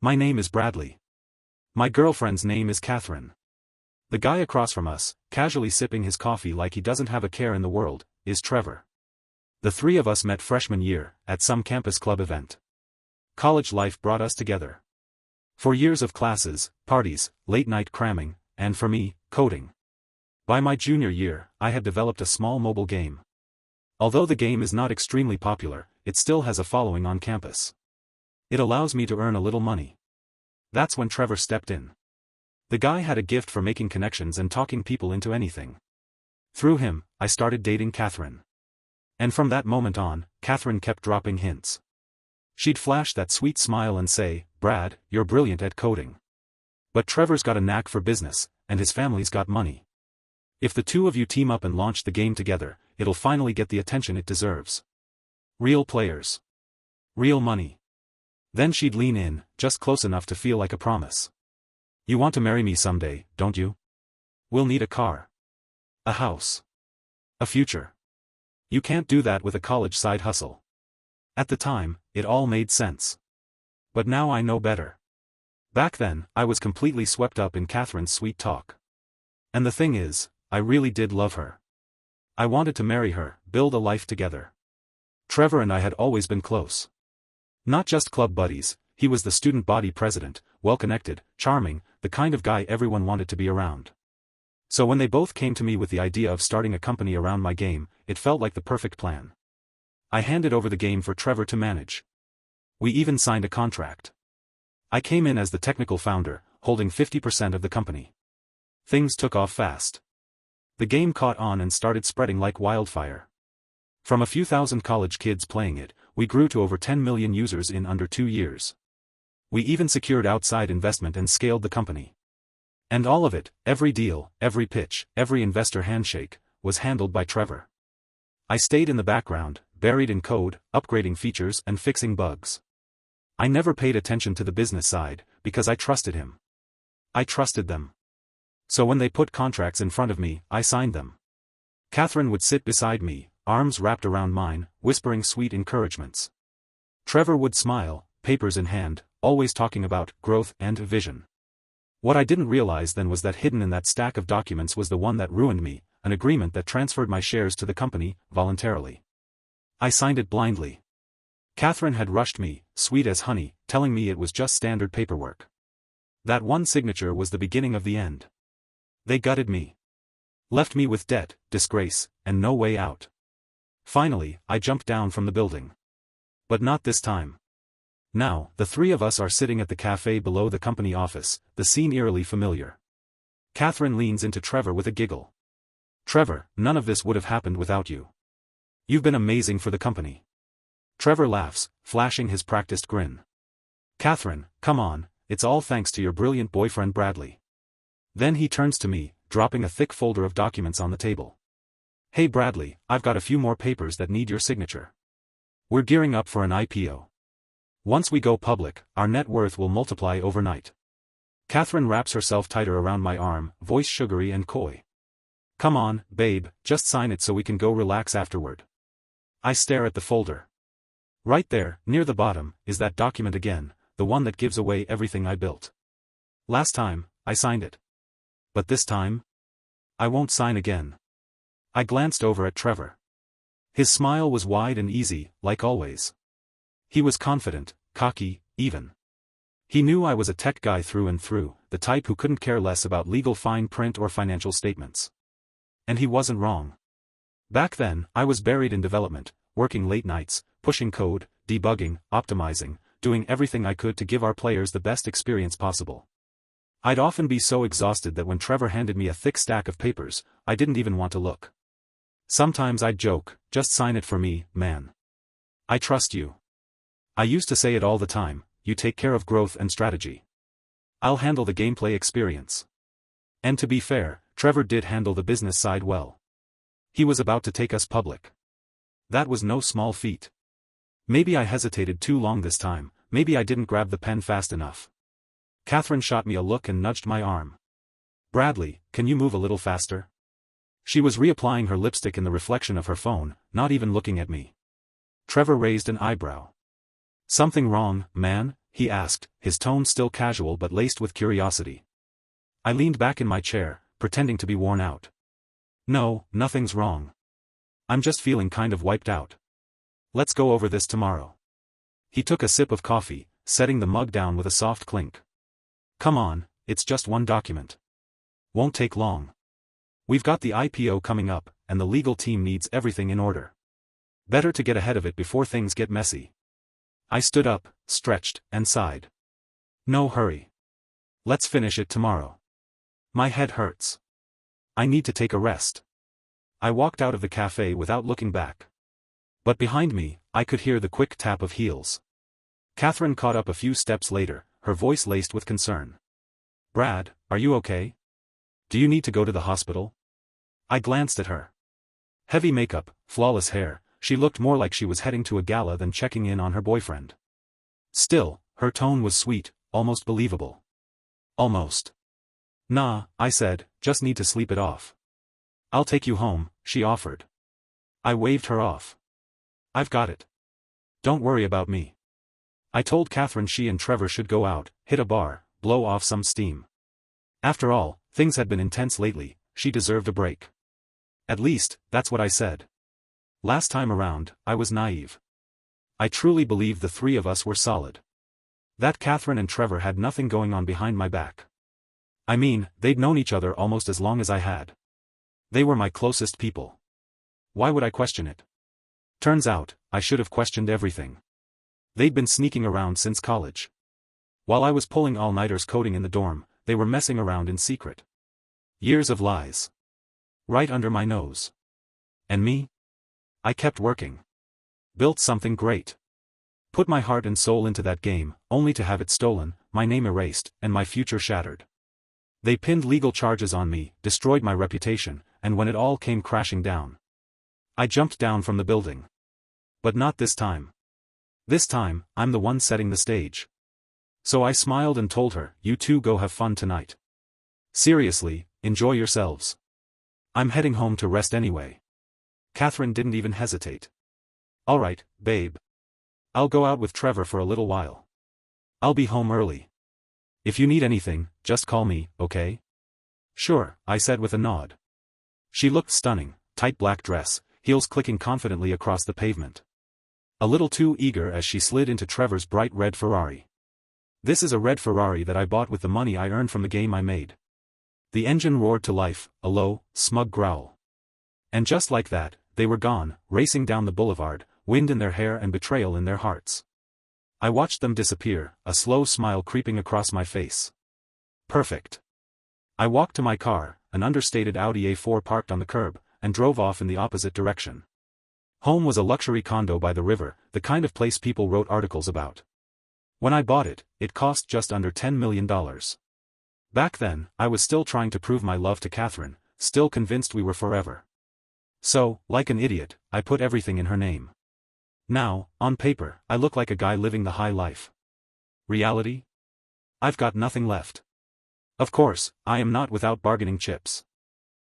My name is Bradley. My girlfriend's name is Catherine. The guy across from us, casually sipping his coffee like he doesn't have a care in the world, is Trevor. The three of us met freshman year, at some campus club event. College life brought us together. 4 years of classes, parties, late-night cramming, and for me, coding. By my junior year, I had developed a small mobile game. Although the game is not extremely popular, it still has a following on campus. It allows me to earn a little money. That's when Trevor stepped in. The guy had a gift for making connections and talking people into anything. Through him, I started dating Catherine. And from that moment on, Catherine kept dropping hints. She'd flash that sweet smile and say, "Brad, you're brilliant at coding. But Trevor's got a knack for business, and his family's got money. If the two of you team up and launch the game together, it'll finally get the attention it deserves. Real players. Real money." Then she'd lean in, just close enough to feel like a promise. "You want to marry me someday, don't you? We'll need a car. A house. A future. You can't do that with a college side hustle." At the time, it all made sense. But now I know better. Back then, I was completely swept up in Catherine's sweet talk. And the thing is, I really did love her. I wanted to marry her, build a life together. Trevor and I had always been close. Not just club buddies, he was the student body president, well-connected, charming, the kind of guy everyone wanted to be around. So when they both came to me with the idea of starting a company around my game, it felt like the perfect plan. I handed over the game for Trevor to manage. We even signed a contract. I came in as the technical founder, holding 50% of the company. Things took off fast. The game caught on and started spreading like wildfire. From a few thousand college kids playing it, we grew to over 10 million users in under 2 years. We even secured outside investment and scaled the company. And all of it, every deal, every pitch, every investor handshake, was handled by Trevor. I stayed in the background, buried in code, upgrading features and fixing bugs. I never paid attention to the business side, because I trusted him. I trusted them. So when they put contracts in front of me, I signed them. Catherine would sit beside me, arms wrapped around mine, whispering sweet encouragements. Trevor would smile, papers in hand, always talking about growth and vision. What I didn't realize then was that hidden in that stack of documents was the one that ruined me, an agreement that transferred my shares to the company, voluntarily. I signed it blindly. Catherine had rushed me, sweet as honey, telling me it was just standard paperwork. That one signature was the beginning of the end. They gutted me. Left me with debt, disgrace, and no way out. Finally, I jumped down from the building. But not this time. Now, the three of us are sitting at the cafe below the company office, the scene eerily familiar. Catherine leans into Trevor with a giggle. "Trevor, none of this would have happened without you. You've been amazing for the company." Trevor laughs, flashing his practiced grin. "Catherine, come on, it's all thanks to your brilliant boyfriend Bradley." Then he turns to me, dropping a thick folder of documents on the table. "Hey Bradley, I've got a few more papers that need your signature. We're gearing up for an IPO. Once we go public, our net worth will multiply overnight." Catherine wraps herself tighter around my arm, voice sugary and coy. "Come on, babe, just sign it so we can go relax afterward." I stare at the folder. Right there, near the bottom, is that document again, the one that gives away everything I built. Last time, I signed it. But this time? I won't sign again. I glanced over at Trevor. His smile was wide and easy, like always. He was confident, cocky, even. He knew I was a tech guy through and through, the type who couldn't care less about legal fine print or financial statements. And he wasn't wrong. Back then, I was buried in development, working late nights, pushing code, debugging, optimizing, doing everything I could to give our players the best experience possible. I'd often be so exhausted that when Trevor handed me a thick stack of papers, I didn't even want to look. Sometimes I'd joke, "Just sign it for me, man. I trust you." I used to say it all the time, "You take care of growth and strategy. I'll handle the gameplay experience." And to be fair, Trevor did handle the business side well. He was about to take us public. That was no small feat. Maybe I hesitated too long this time, maybe I didn't grab the pen fast enough. Catherine shot me a look and nudged my arm. "Bradley, can you move a little faster?" She was reapplying her lipstick in the reflection of her phone, not even looking at me. Trevor raised an eyebrow. "Something wrong, man?" he asked, his tone still casual but laced with curiosity. I leaned back in my chair, pretending to be worn out. No, nothing's wrong. I'm just feeling kind of wiped out. Let's go over this tomorrow. He took a sip of coffee, setting the mug down with a soft clink. Come on, it's just one document. Won't take long. We've got the IPO coming up, and the legal team needs everything in order. Better to get ahead of it before things get messy. I stood up, stretched, and sighed. No hurry. Let's finish it tomorrow. My head hurts. I need to take a rest. I walked out of the cafe without looking back. But behind me, I could hear the quick tap of heels. Catherine caught up a few steps later, her voice laced with concern. Brad, are you okay? Do you need to go to the hospital? I glanced at her. Heavy makeup, flawless hair, she looked more like she was heading to a gala than checking in on her boyfriend. Still, her tone was sweet, almost believable. Almost. Nah, I said, just need to sleep it off. I'll take you home, she offered. I waved her off. I've got it. Don't worry about me. I told Catherine she and Trevor should go out, hit a bar, blow off some steam. After all, things had been intense lately, she deserved a break. At least, that's what I said. Last time around, I was naive. I truly believed the three of us were solid. That Catherine and Trevor had nothing going on behind my back. I mean, they'd known each other almost as long as I had. They were my closest people. Why would I question it? Turns out, I should have questioned everything. They'd been sneaking around since college. While I was pulling all-nighters coding in the dorm, they were messing around in secret. Years of lies. Right under my nose. And me? I kept working. Built something great. Put my heart and soul into that game, only to have it stolen, my name erased, and my future shattered. They pinned legal charges on me, destroyed my reputation, and when it all came crashing down, I jumped down from the building. But not this time. This time, I'm the one setting the stage. So I smiled and told her, you two go have fun tonight. Seriously, enjoy yourselves. I'm heading home to rest anyway. Catherine didn't even hesitate. Alright, babe. I'll go out with Trevor for a little while. I'll be home early. If you need anything, just call me, okay? Sure, I said with a nod. She looked stunning, tight black dress, heels clicking confidently across the pavement. A little too eager as she slid into Trevor's bright red Ferrari. This is a red Ferrari that I bought with the money I earned from the game I made. The engine roared to life, a low, smug growl. And just like that, they were gone, racing down the boulevard, wind in their hair and betrayal in their hearts. I watched them disappear, a slow smile creeping across my face. Perfect. I walked to my car, an understated Audi A4 parked on the curb, and drove off in the opposite direction. Home was a luxury condo by the river, the kind of place people wrote articles about. When I bought it, it cost just under $10 million. Back then, I was still trying to prove my love to Catherine, still convinced we were forever. So, like an idiot, I put everything in her name. Now, on paper, I look like a guy living the high life. Reality? I've got nothing left. Of course, I am not without bargaining chips.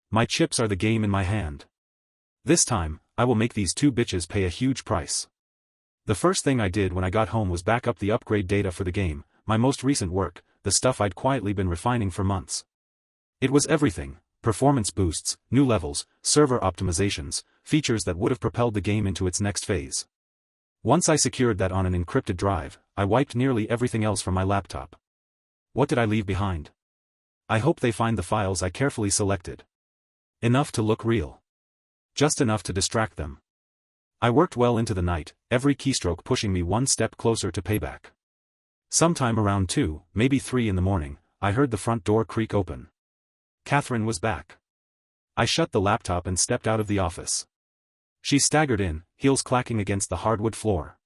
My chips are the game in my hand. This time, I will make these two bitches pay a huge price. The first thing I did when I got home was back up the upgrade data for the game, my most recent work, the stuff I'd quietly been refining for months. It was everything: performance boosts, new levels, server optimizations, features that would have propelled the game into its next phase. Once I secured that on an encrypted drive, I wiped nearly everything else from my laptop. What did I leave behind? I hope they find the files I carefully selected. Enough to look real. Just enough to distract them. I worked well into the night, every keystroke pushing me one step closer to payback. Sometime around 2, maybe 3 in the morning, I heard the front door creak open. Catherine was back. I shut the laptop and stepped out of the office. She staggered in, heels clacking against the hardwood floor.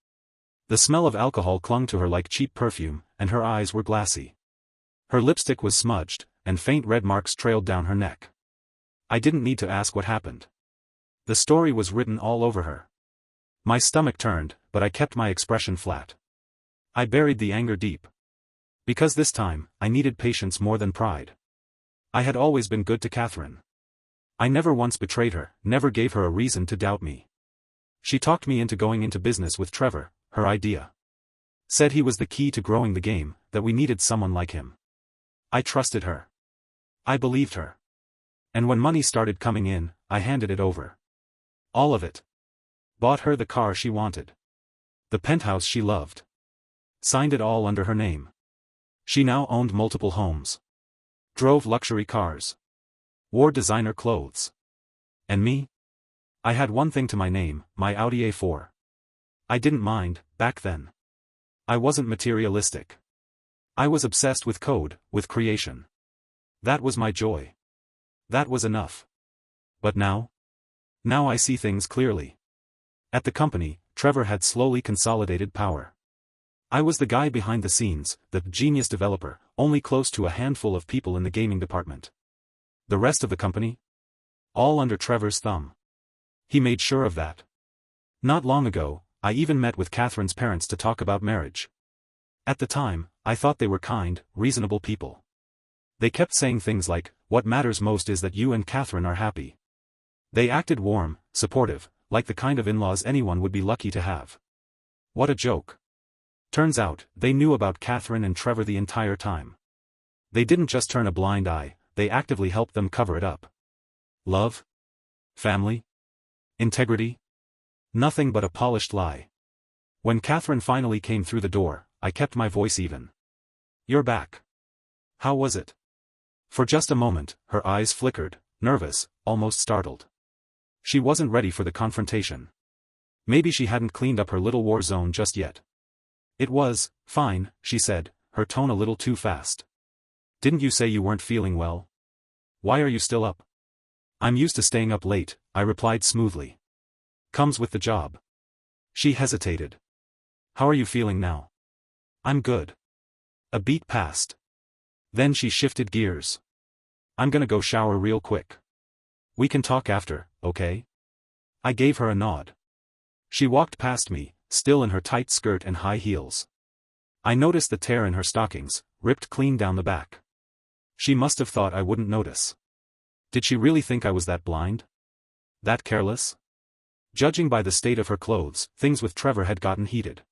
The smell of alcohol clung to her like cheap perfume, and her eyes were glassy. Her lipstick was smudged, and faint red marks trailed down her neck. I didn't need to ask what happened. The story was written all over her. My stomach turned, but I kept my expression flat. I buried the anger deep. Because this time, I needed patience more than pride. I had always been good to Catherine. I never once betrayed her, never gave her a reason to doubt me. She talked me into going into business with Trevor, her idea. Said he was the key to growing the game, that we needed someone like him. I trusted her. I believed her. And when money started coming in, I handed it over. All of it. Bought her the car she wanted. The penthouse she loved. Signed it all under her name. She now owned multiple homes. Drove luxury cars. Wore designer clothes. And me? I had one thing to my name, my Audi A4. I didn't mind, back then. I wasn't materialistic. I was obsessed with code, with creation. That was my joy. That was enough. But now? Now I see things clearly. At the company, Trevor had slowly consolidated power. I was the guy behind the scenes, the genius developer, only close to a handful of people in the gaming department. The rest of the company? All under Trevor's thumb. He made sure of that. Not long ago, I even met with Catherine's parents to talk about marriage. At the time, I thought they were kind, reasonable people. They kept saying things like, "What matters most is that you and Catherine are happy." They acted warm, supportive, like the kind of in-laws anyone would be lucky to have. What a joke. Turns out, they knew about Catherine and Trevor the entire time. They didn't just turn a blind eye, they actively helped them cover it up. Love? Family? Integrity? Nothing but a polished lie. When Catherine finally came through the door, I kept my voice even. "You're back. How was it?" For just a moment, her eyes flickered, nervous, almost startled. She wasn't ready for the confrontation. Maybe she hadn't cleaned up her little war zone just yet. "It was fine," she said, her tone a little too fast. "Didn't you say you weren't feeling well? Why are you still up?" "I'm used to staying up late," I replied smoothly. "Comes with the job." She hesitated. "How are you feeling now?" "I'm good." A beat passed. Then she shifted gears. "I'm gonna go shower real quick. We can talk after, okay?" I gave her a nod. She walked past me, still in her tight skirt and high heels. I noticed the tear in her stockings, ripped clean down the back. She must have thought I wouldn't notice. Did she really think I was that blind? That careless? Judging by the state of her clothes, things with Trevor had gotten heated.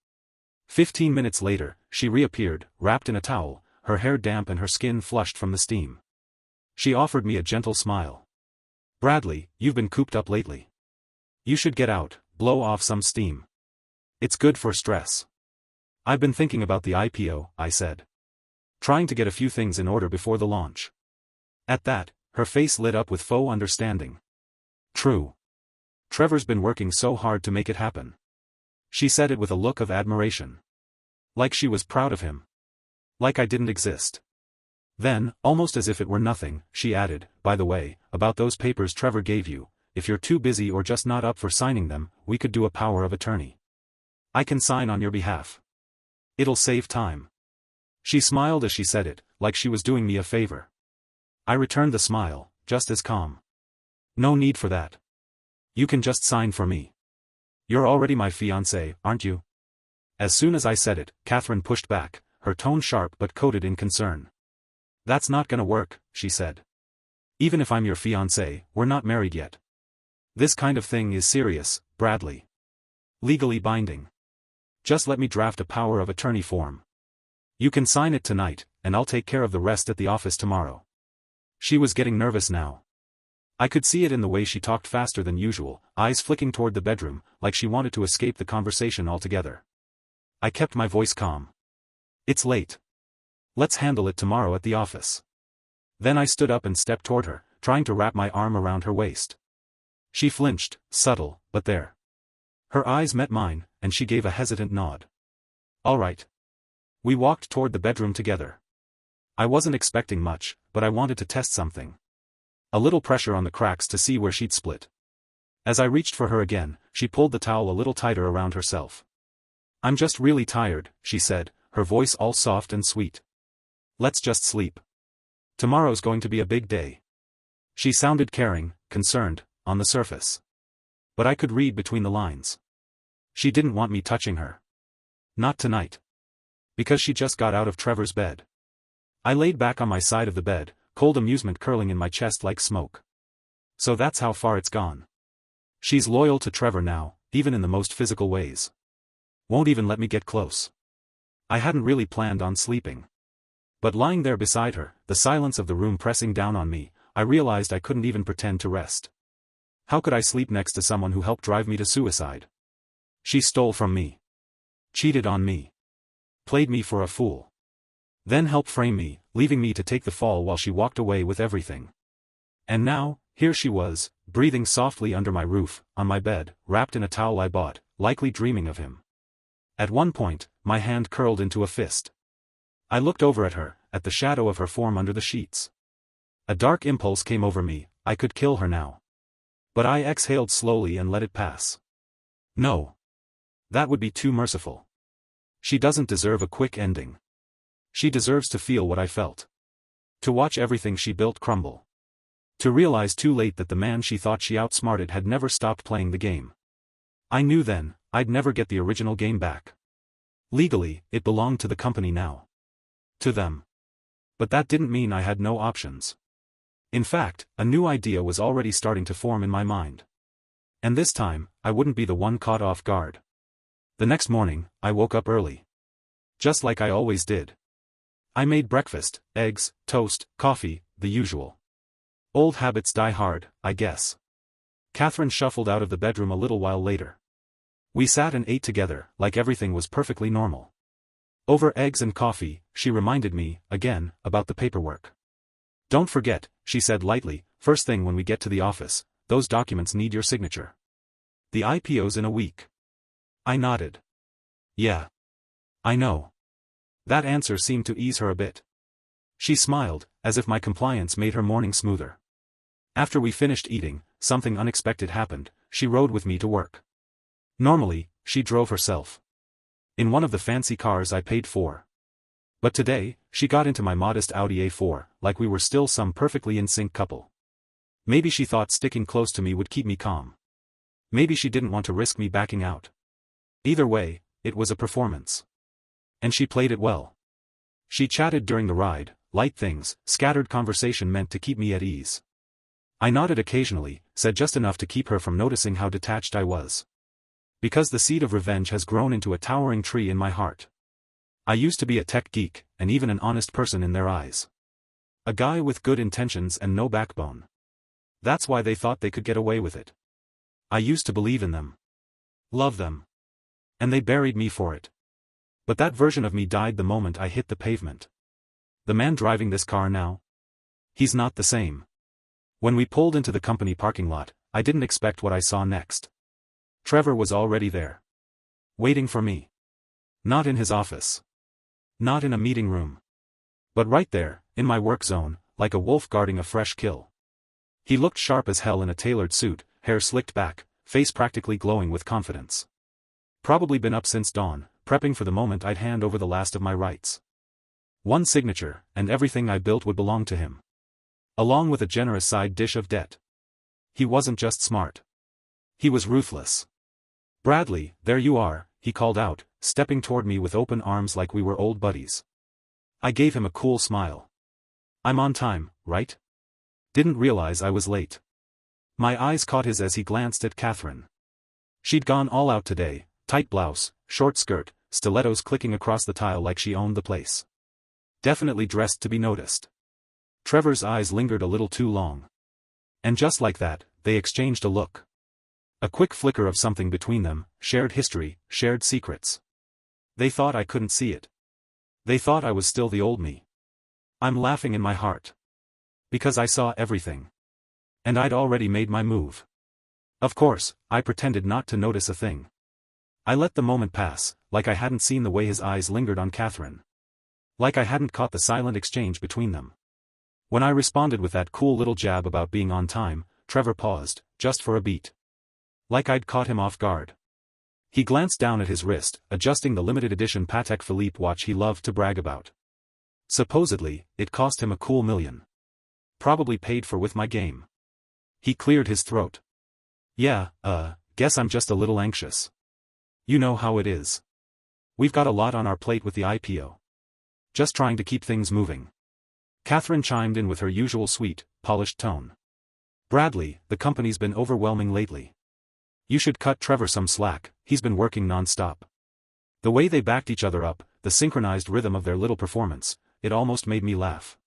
15 minutes later, she reappeared, wrapped in a towel, her hair damp and her skin flushed from the steam. She offered me a gentle smile. "Bradley, you've been cooped up lately. You should get out, blow off some steam. It's good for stress." "I've been thinking about the IPO," I said. "Trying to get a few things in order before the launch." At that, her face lit up with faux understanding. "True. Trevor's been working so hard to make it happen." She said it with a look of admiration. Like she was proud of him. Like I didn't exist. Then, almost as if it were nothing, she added, "By the way, about those papers Trevor gave you, if you're too busy or just not up for signing them, we could do a power of attorney. I can sign on your behalf. It'll save time." She smiled as she said it, like she was doing me a favor. I returned the smile, just as calm. "No need for that. You can just sign for me. You're already my fiancé, aren't you?" As soon as I said it, Catherine pushed back, her tone sharp but coated in concern. "That's not gonna work," she said. "Even if I'm your fiancé, we're not married yet. This kind of thing is serious, Bradley. Legally binding. Just let me draft a power of attorney form. You can sign it tonight, and I'll take care of the rest at the office tomorrow." She was getting nervous now. I could see it in the way she talked faster than usual, eyes flicking toward the bedroom, like she wanted to escape the conversation altogether. I kept my voice calm. "It's late. Let's handle it tomorrow at the office." Then I stood up and stepped toward her, trying to wrap my arm around her waist. She flinched, subtle, but there. Her eyes met mine, and she gave a hesitant nod. "All right." We walked toward the bedroom together. I wasn't expecting much, but I wanted to test something. A little pressure on the cracks to see where she'd split. As I reached for her again, she pulled the towel a little tighter around herself. "I'm just really tired," she said, her voice all soft and sweet. "Let's just sleep. Tomorrow's going to be a big day." She sounded caring, concerned, on the surface. But I could read between the lines. She didn't want me touching her. Not tonight. Because she just got out of Trevor's bed. I laid back on my side of the bed, cold amusement curling in my chest like smoke. So that's how far it's gone. She's loyal to Trevor now, even in the most physical ways. Won't even let me get close. I hadn't really planned on sleeping. But lying there beside her, the silence of the room pressing down on me, I realized I couldn't even pretend to rest. How could I sleep next to someone who helped drive me to suicide? She stole from me. Cheated on me. Played me for a fool. Then helped frame me, leaving me to take the fall while she walked away with everything. And now, here she was, breathing softly under my roof, on my bed, wrapped in a towel I bought, likely dreaming of him. At one point, my hand curled into a fist. I looked over at her, at the shadow of her form under the sheets. A dark impulse came over me, I could kill her now. But I exhaled slowly and let it pass. No. That would be too merciful. She doesn't deserve a quick ending. She deserves to feel what I felt. To watch everything she built crumble. To realize too late that the man she thought she outsmarted had never stopped playing the game. I knew then, I'd never get the original game back. Legally, it belonged to the company now. To them. But that didn't mean I had no options. In fact, a new idea was already starting to form in my mind. And this time, I wouldn't be the one caught off guard. The next morning, I woke up early. Just like I always did. I made breakfast, eggs, toast, coffee, the usual. Old habits die hard, I guess. Catherine shuffled out of the bedroom a little while later. We sat and ate together, like everything was perfectly normal. Over eggs and coffee, she reminded me, again, about the paperwork. Don't forget, she said lightly, first thing when we get to the office, those documents need your signature. The IPO's in a week. I nodded. Yeah. I know. That answer seemed to ease her a bit. She smiled, as if my compliance made her morning smoother. After we finished eating, something unexpected happened. She rode with me to work. Normally, she drove herself. In one of the fancy cars I paid for. But today, she got into my modest Audi A4, like we were still some perfectly in-sync couple. Maybe she thought sticking close to me would keep me calm. Maybe she didn't want to risk me backing out. Either way, it was a performance. And she played it well. She chatted during the ride, light things, scattered conversation meant to keep me at ease. I nodded occasionally, said just enough to keep her from noticing how detached I was. Because the seed of revenge has grown into a towering tree in my heart. I used to be a tech geek, and even an honest person in their eyes. A guy with good intentions and no backbone. That's why they thought they could get away with it. I used to believe in them. Love them. And they buried me for it. But that version of me died the moment I hit the pavement. The man driving this car now? He's not the same. When we pulled into the company parking lot, I didn't expect what I saw next. Trevor was already there. Waiting for me. Not in his office. Not in a meeting room. But right there, in my work zone, like a wolf guarding a fresh kill. He looked sharp as hell in a tailored suit, hair slicked back, face practically glowing with confidence. Probably been up since dawn, prepping for the moment I'd hand over the last of my rights. One signature, and everything I built would belong to him. Along with a generous side dish of debt. He wasn't just smart. He was ruthless. Bradley, there you are, he called out, stepping toward me with open arms like we were old buddies. I gave him a cool smile. I'm on time, right? Didn't realize I was late. My eyes caught his as he glanced at Catherine. She'd gone all out today, tight blouse, short skirt, stilettos clicking across the tile like she owned the place. Definitely dressed to be noticed. Trevor's eyes lingered a little too long. And just like that, they exchanged a look. A quick flicker of something between them, shared history, shared secrets. They thought I couldn't see it. They thought I was still the old me. I'm laughing in my heart. Because I saw everything. And I'd already made my move. Of course, I pretended not to notice a thing. I let the moment pass, like I hadn't seen the way his eyes lingered on Catherine. Like I hadn't caught the silent exchange between them. When I responded with that cool little jab about being on time, Trevor paused, just for a beat. Like I'd caught him off guard. He glanced down at his wrist, adjusting the limited edition Patek Philippe watch he loved to brag about. Supposedly, it cost him a cool $1 million. Probably paid for with my game. He cleared his throat. Yeah, guess I'm just a little anxious. You know how it is. We've got a lot on our plate with the IPO. Just trying to keep things moving. Catherine chimed in with her usual sweet, polished tone. Bradley, the company's been overwhelming lately. You should cut Trevor some slack, he's been working non-stop. The way they backed each other up, the synchronized rhythm of their little performance, it almost made me laugh.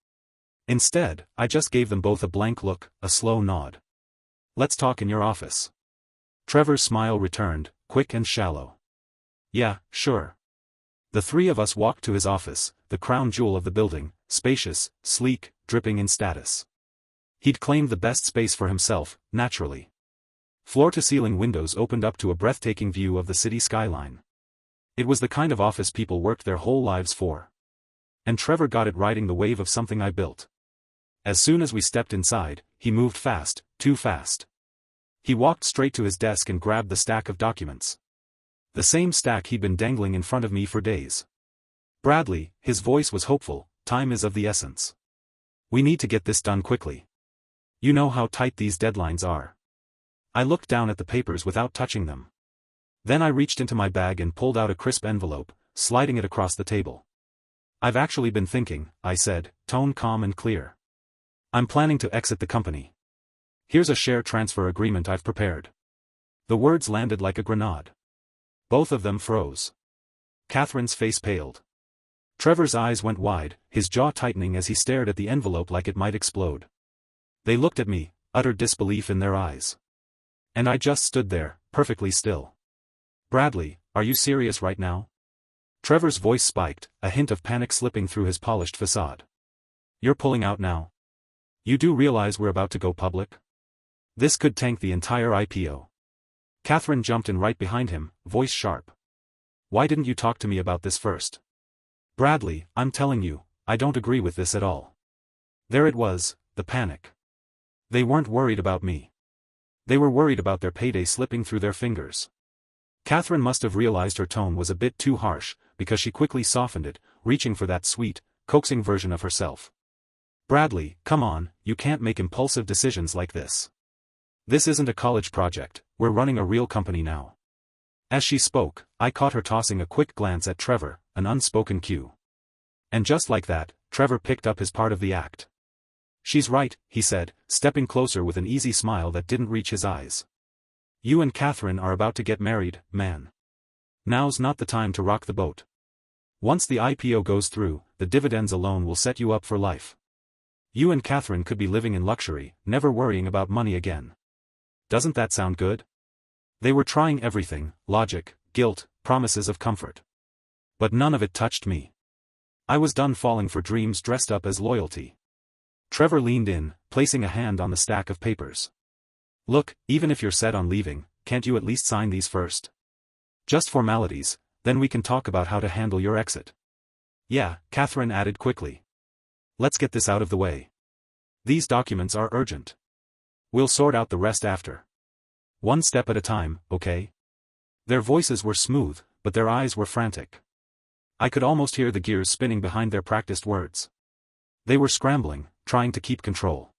Instead, I just gave them both a blank look, a slow nod. "Let's talk in your office." Trevor's smile returned, quick and shallow. "Yeah, sure." The three of us walked to his office, the crown jewel of the building, spacious, sleek, dripping in status. He'd claimed the best space for himself, naturally. Floor-to-ceiling windows opened up to a breathtaking view of the city skyline. It was the kind of office people worked their whole lives for. And Trevor got it riding the wave of something I built. As soon as we stepped inside, he moved fast, too fast. He walked straight to his desk and grabbed the stack of documents. The same stack he'd been dangling in front of me for days. "Bradley," his voice was hopeful, "time is of the essence. We need to get this done quickly. You know how tight these deadlines are." I looked down at the papers without touching them. Then I reached into my bag and pulled out a crisp envelope, sliding it across the table. "I've actually been thinking," I said, tone calm and clear. "I'm planning to exit the company. Here's a share transfer agreement I've prepared." The words landed like a grenade. Both of them froze. Catherine's face paled. Trevor's eyes went wide, his jaw tightening as he stared at the envelope like it might explode. They looked at me, utter disbelief in their eyes. And I just stood there, perfectly still. "Bradley, are you serious right now?" Trevor's voice spiked, a hint of panic slipping through his polished facade. "You're pulling out now? You do realize we're about to go public? This could tank the entire IPO." Catherine jumped in right behind him, voice sharp. "Why didn't you talk to me about this first?" "Bradley, I'm telling you, I don't agree with this at all." There it was, the panic. They weren't worried about me. They were worried about their payday slipping through their fingers. Catherine must have realized her tone was a bit too harsh, because she quickly softened it, reaching for that sweet, coaxing version of herself. "Bradley, come on, you can't make impulsive decisions like this. This isn't a college project, we're running a real company now." As she spoke, I caught her tossing a quick glance at Trevor, an unspoken cue. And just like that, Trevor picked up his part of the act. "She's right," he said, stepping closer with an easy smile that didn't reach his eyes. "You and Catherine are about to get married, man. Now's not the time to rock the boat. Once the IPO goes through, the dividends alone will set you up for life. You and Catherine could be living in luxury, never worrying about money again. Doesn't that sound good?" They were trying everything, logic, guilt, promises of comfort. But none of it touched me. I was done falling for dreams dressed up as loyalty. Trevor leaned in, placing a hand on the stack of papers. "Look, even if you're set on leaving, can't you at least sign these first? Just formalities, then we can talk about how to handle your exit." "Yeah," Catherine added quickly. "Let's get this out of the way. These documents are urgent. We'll sort out the rest after. One step at a time, okay?" Their voices were smooth, but their eyes were frantic. I could almost hear the gears spinning behind their practiced words. They were scrambling, trying to keep control.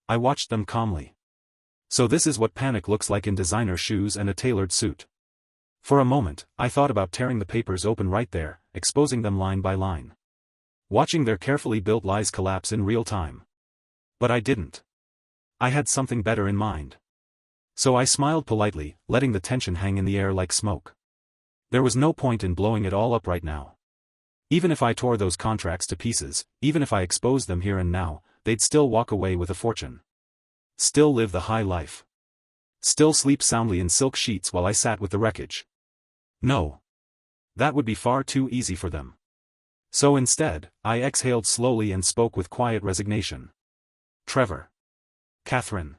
I watched them calmly. So this is what panic looks like in designer shoes and a tailored suit. For a moment, I thought about tearing the papers open right there, exposing them line by line. Watching their carefully built lies collapse in real time. But I didn't. I had something better in mind. So I smiled politely, letting the tension hang in the air like smoke. There was no point in blowing it all up right now. Even if I tore those contracts to pieces, even if I exposed them here and now, they'd still walk away with a fortune. Still live the high life. Still sleep soundly in silk sheets while I sat with the wreckage. No. That would be far too easy for them. So instead, I exhaled slowly and spoke with quiet resignation. "Trevor. Catherine.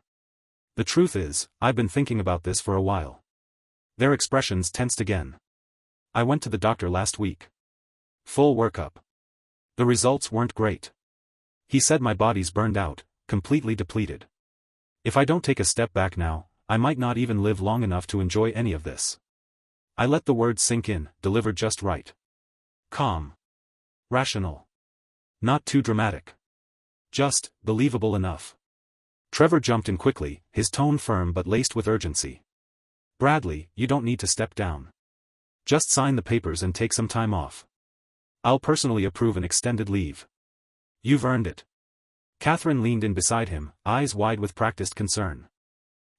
The truth is, I've been thinking about this for a while." Their expressions tensed again. "I went to the doctor last week. Full workup. The results weren't great. He said my body's burned out, completely depleted. If I don't take a step back now, I might not even live long enough to enjoy any of this." I let the words sink in, delivered just right. Calm. Rational. Not too dramatic. Just believable enough. Trevor jumped in quickly, his tone firm but laced with urgency. "Bradley, you don't need to step down. Just sign the papers and take some time off. I'll personally approve an extended leave. You've earned it." Catherine leaned in beside him, eyes wide with practiced concern.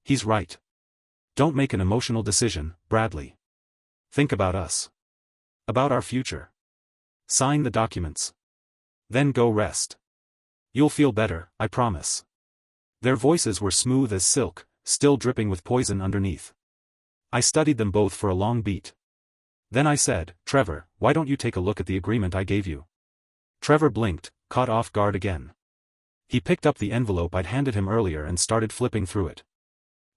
"He's right. Don't make an emotional decision, Bradley. Think about us. About our future. Sign the documents. Then go rest. You'll feel better, I promise. Their voices were smooth as silk, still dripping with poison underneath. I studied them both for a long beat. Then I said, Trevor, why don't you take a look at the agreement I gave you? Trevor blinked, caught off guard again. He picked up the envelope I'd handed him earlier and started flipping through it.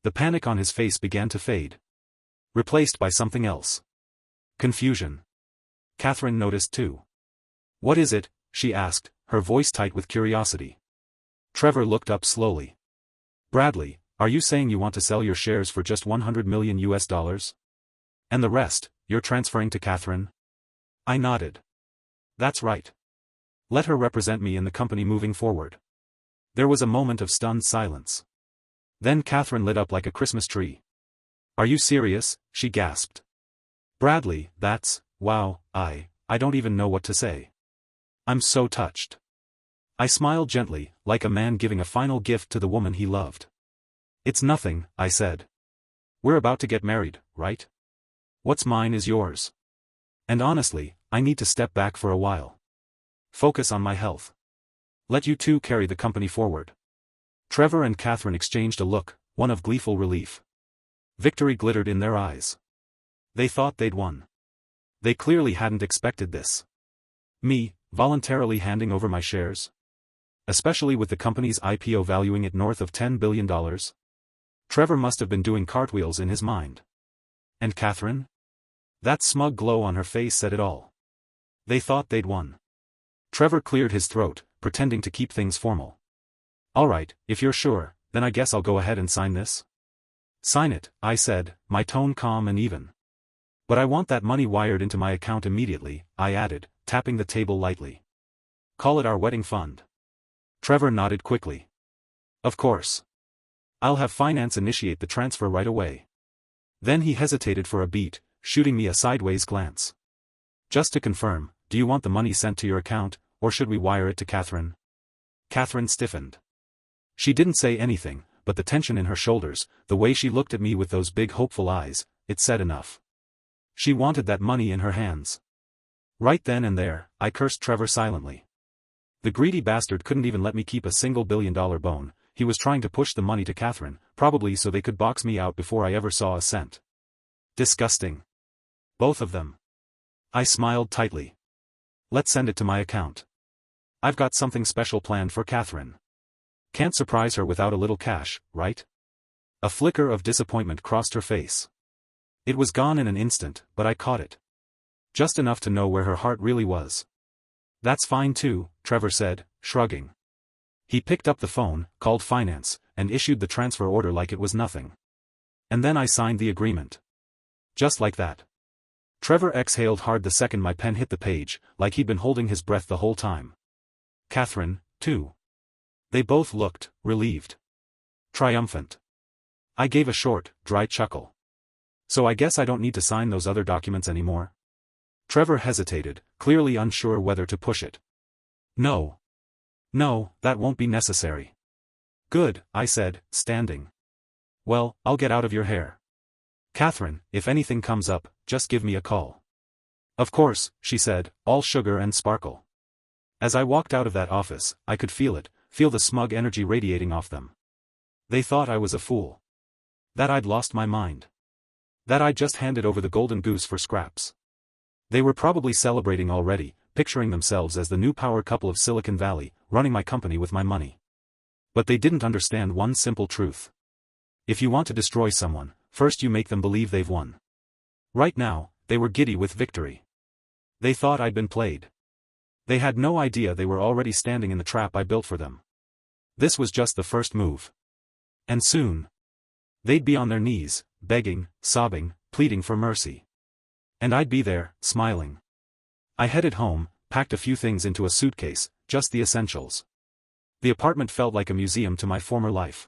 The panic on his face began to fade. Replaced by something else. Confusion. Catherine noticed too. What is it? She asked, her voice tight with curiosity. Trevor looked up slowly. Bradley, are you saying you want to sell your shares for just $100 million? And the rest, you're transferring to Catherine? I nodded. That's right. Let her represent me in the company moving forward. There was a moment of stunned silence. Then Catherine lit up like a Christmas tree. Are you serious? She gasped. Bradley, wow, I don't even know what to say. I'm so touched. I smiled gently, like a man giving a final gift to the woman he loved. It's nothing, I said. We're about to get married, right? What's mine is yours. And honestly, I need to step back for a while. Focus on my health. Let you two carry the company forward. Trevor and Catherine exchanged a look, one of gleeful relief. Victory glittered in their eyes. They thought they'd won. They clearly hadn't expected this. Me, voluntarily handing over my shares? Especially with the company's IPO valuing it north of $10 billion? Trevor must have been doing cartwheels in his mind. And Catherine? That smug glow on her face said it all. They thought they'd won. Trevor cleared his throat, pretending to keep things formal. All right, if you're sure, then I guess I'll go ahead and sign this. Sign it, I said, my tone calm and even. But I want that money wired into my account immediately, I added, tapping the table lightly. Call it our wedding fund. Trevor nodded quickly. Of course. I'll have finance initiate the transfer right away. Then he hesitated for a beat, shooting me a sideways glance. Just to confirm, do you want the money sent to your account, or should we wire it to Catherine? Catherine stiffened. She didn't say anything, but the tension in her shoulders, the way she looked at me with those big hopeful eyes, it said enough. She wanted that money in her hands. Right then and there, I cursed Trevor silently. The greedy bastard couldn't even let me keep a single billion-dollar bone. He was trying to push the money to Catherine, probably so they could box me out before I ever saw a cent. Disgusting. Both of them. I smiled tightly. Let's send it to my account. I've got something special planned for Catherine. Can't surprise her without a little cash, right? A flicker of disappointment crossed her face. It was gone in an instant, but I caught it. Just enough to know where her heart really was. That's fine too, Trevor said, shrugging. He picked up the phone, called finance, and issued the transfer order like it was nothing. And then I signed the agreement. Just like that. Trevor exhaled hard the second my pen hit the page, like he'd been holding his breath the whole time. Catherine, too. They both looked relieved. Triumphant. I gave a short, dry chuckle. So I guess I don't need to sign those other documents anymore? Trevor hesitated, clearly unsure whether to push it. No. No, that won't be necessary. Good, I said, standing. Well, I'll get out of your hair. Catherine, if anything comes up, just give me a call. Of course, she said, all sugar and sparkle. As I walked out of that office, I could feel the smug energy radiating off them. They thought I was a fool. That I'd lost my mind. That I'd just handed over the golden goose for scraps. They were probably celebrating already, picturing themselves as the new power couple of Silicon Valley, running my company with my money. But they didn't understand one simple truth. If you want to destroy someone, first you make them believe they've won. Right now, they were giddy with victory. They thought I'd been played. They had no idea they were already standing in the trap I built for them. This was just the first move. And soon, they'd be on their knees, begging, sobbing, pleading for mercy. And I'd be there, smiling. I headed home, packed a few things into a suitcase, just the essentials. The apartment felt like a museum to my former life.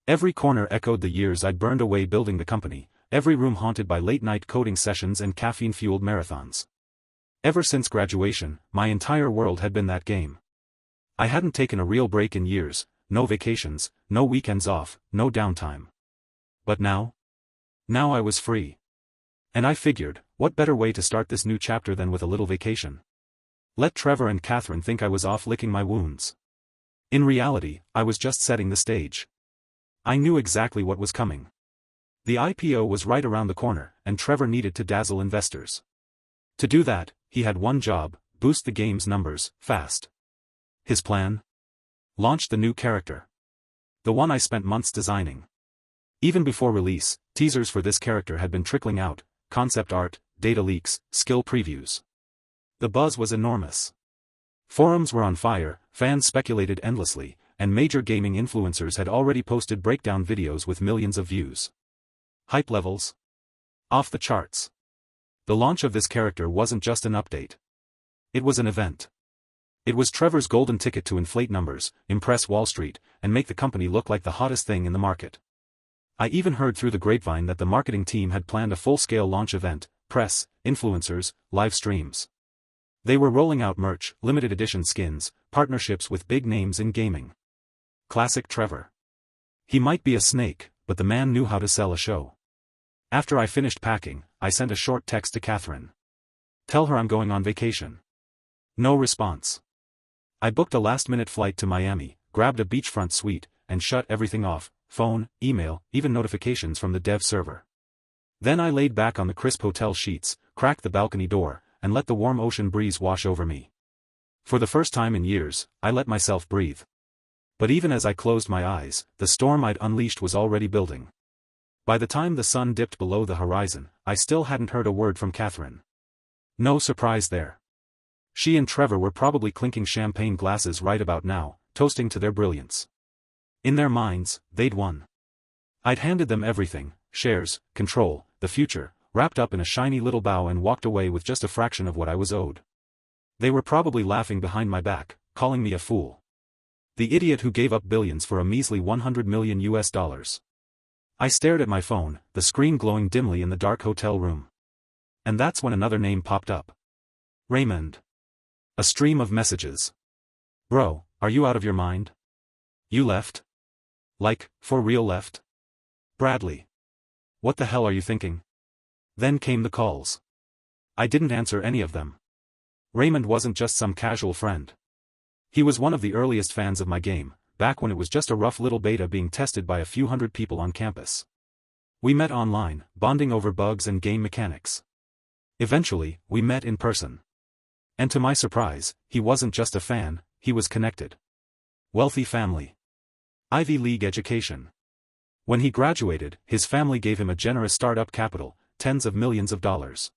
Every corner echoed the years I'd burned away building the company, every room haunted by late-night coding sessions and caffeine-fueled marathons. Ever since graduation, my entire world had been that game. I hadn't taken a real break in years, no vacations, no weekends off, no downtime. But now? Now I was free. And I figured, what better way to start this new chapter than with a little vacation? Let Trevor and Catherine think I was off licking my wounds. In reality, I was just setting the stage. I knew exactly what was coming. The IPO was right around the corner, and Trevor needed to dazzle investors. To do that, he had one job: boost the game's numbers, fast. His plan? Launch the new character. The one I spent months designing. Even before release, teasers for this character had been trickling out, concept art, data leaks, skill previews. The buzz was enormous. Forums were on fire, fans speculated endlessly, and major gaming influencers had already posted breakdown videos with millions of views. Hype levels? Off the charts. The launch of this character wasn't just an update. It was an event. It was Trevor's golden ticket to inflate numbers, impress Wall Street, and make the company look like the hottest thing in the market. I even heard through the grapevine that the marketing team had planned a full-scale launch event: press, influencers, live streams. They were rolling out merch, limited edition skins, partnerships with big names in gaming. Classic Trevor. He might be a snake, but the man knew how to sell a show. After I finished packing, I sent a short text to Catherine. Tell her I'm going on vacation. No response. I booked a last-minute flight to Miami, grabbed a beachfront suite, and shut everything off: phone, email, even notifications from the dev server. Then I laid back on the crisp hotel sheets, cracked the balcony door, and let the warm ocean breeze wash over me. For the first time in years, I let myself breathe. But even as I closed my eyes, the storm I'd unleashed was already building. By the time the sun dipped below the horizon, I still hadn't heard a word from Catherine. No surprise there. She and Trevor were probably clinking champagne glasses right about now, toasting to their brilliance. In their minds, they'd won. I'd handed them everything: shares, control, the future, wrapped up in a shiny little bow, and walked away with just a fraction of what I was owed. They were probably laughing behind my back, calling me a fool. The idiot who gave up billions for a measly $100 million. I stared at my phone, the screen glowing dimly in the dark hotel room. And that's when another name popped up. Raymond. A stream of messages. Bro, are you out of your mind? You left? Like, for real left? Bradley. What the hell are you thinking? Then came the calls. I didn't answer any of them. Raymond wasn't just some casual friend. He was one of the earliest fans of my game, back when it was just a rough little beta being tested by a few hundred people on campus. We met online, bonding over bugs and game mechanics. Eventually, we met in person. And to my surprise, he wasn't just a fan, he was connected. Wealthy family. Ivy League education. When he graduated, his family gave him a generous startup capital, tens of millions of dollars.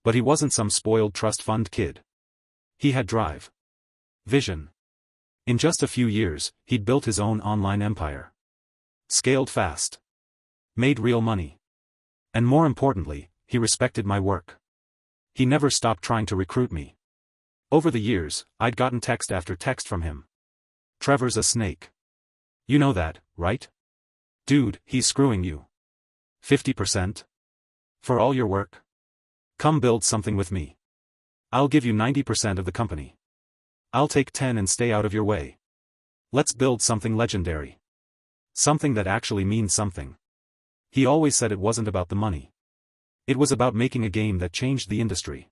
But he wasn't some spoiled trust fund kid. He had drive. Vision. In just a few years, he'd built his own online empire. Scaled fast. Made real money. And more importantly, he respected my work. He never stopped trying to recruit me. Over the years, I'd gotten text after text from him. Trevor's a snake. You know that, right? Dude, he's screwing you. 50%? For all your work? Come build something with me. I'll give you 90% of the company. I'll take 10 and stay out of your way. Let's build something legendary. Something that actually means something. He always said it wasn't about the money. It was about making a game that changed the industry.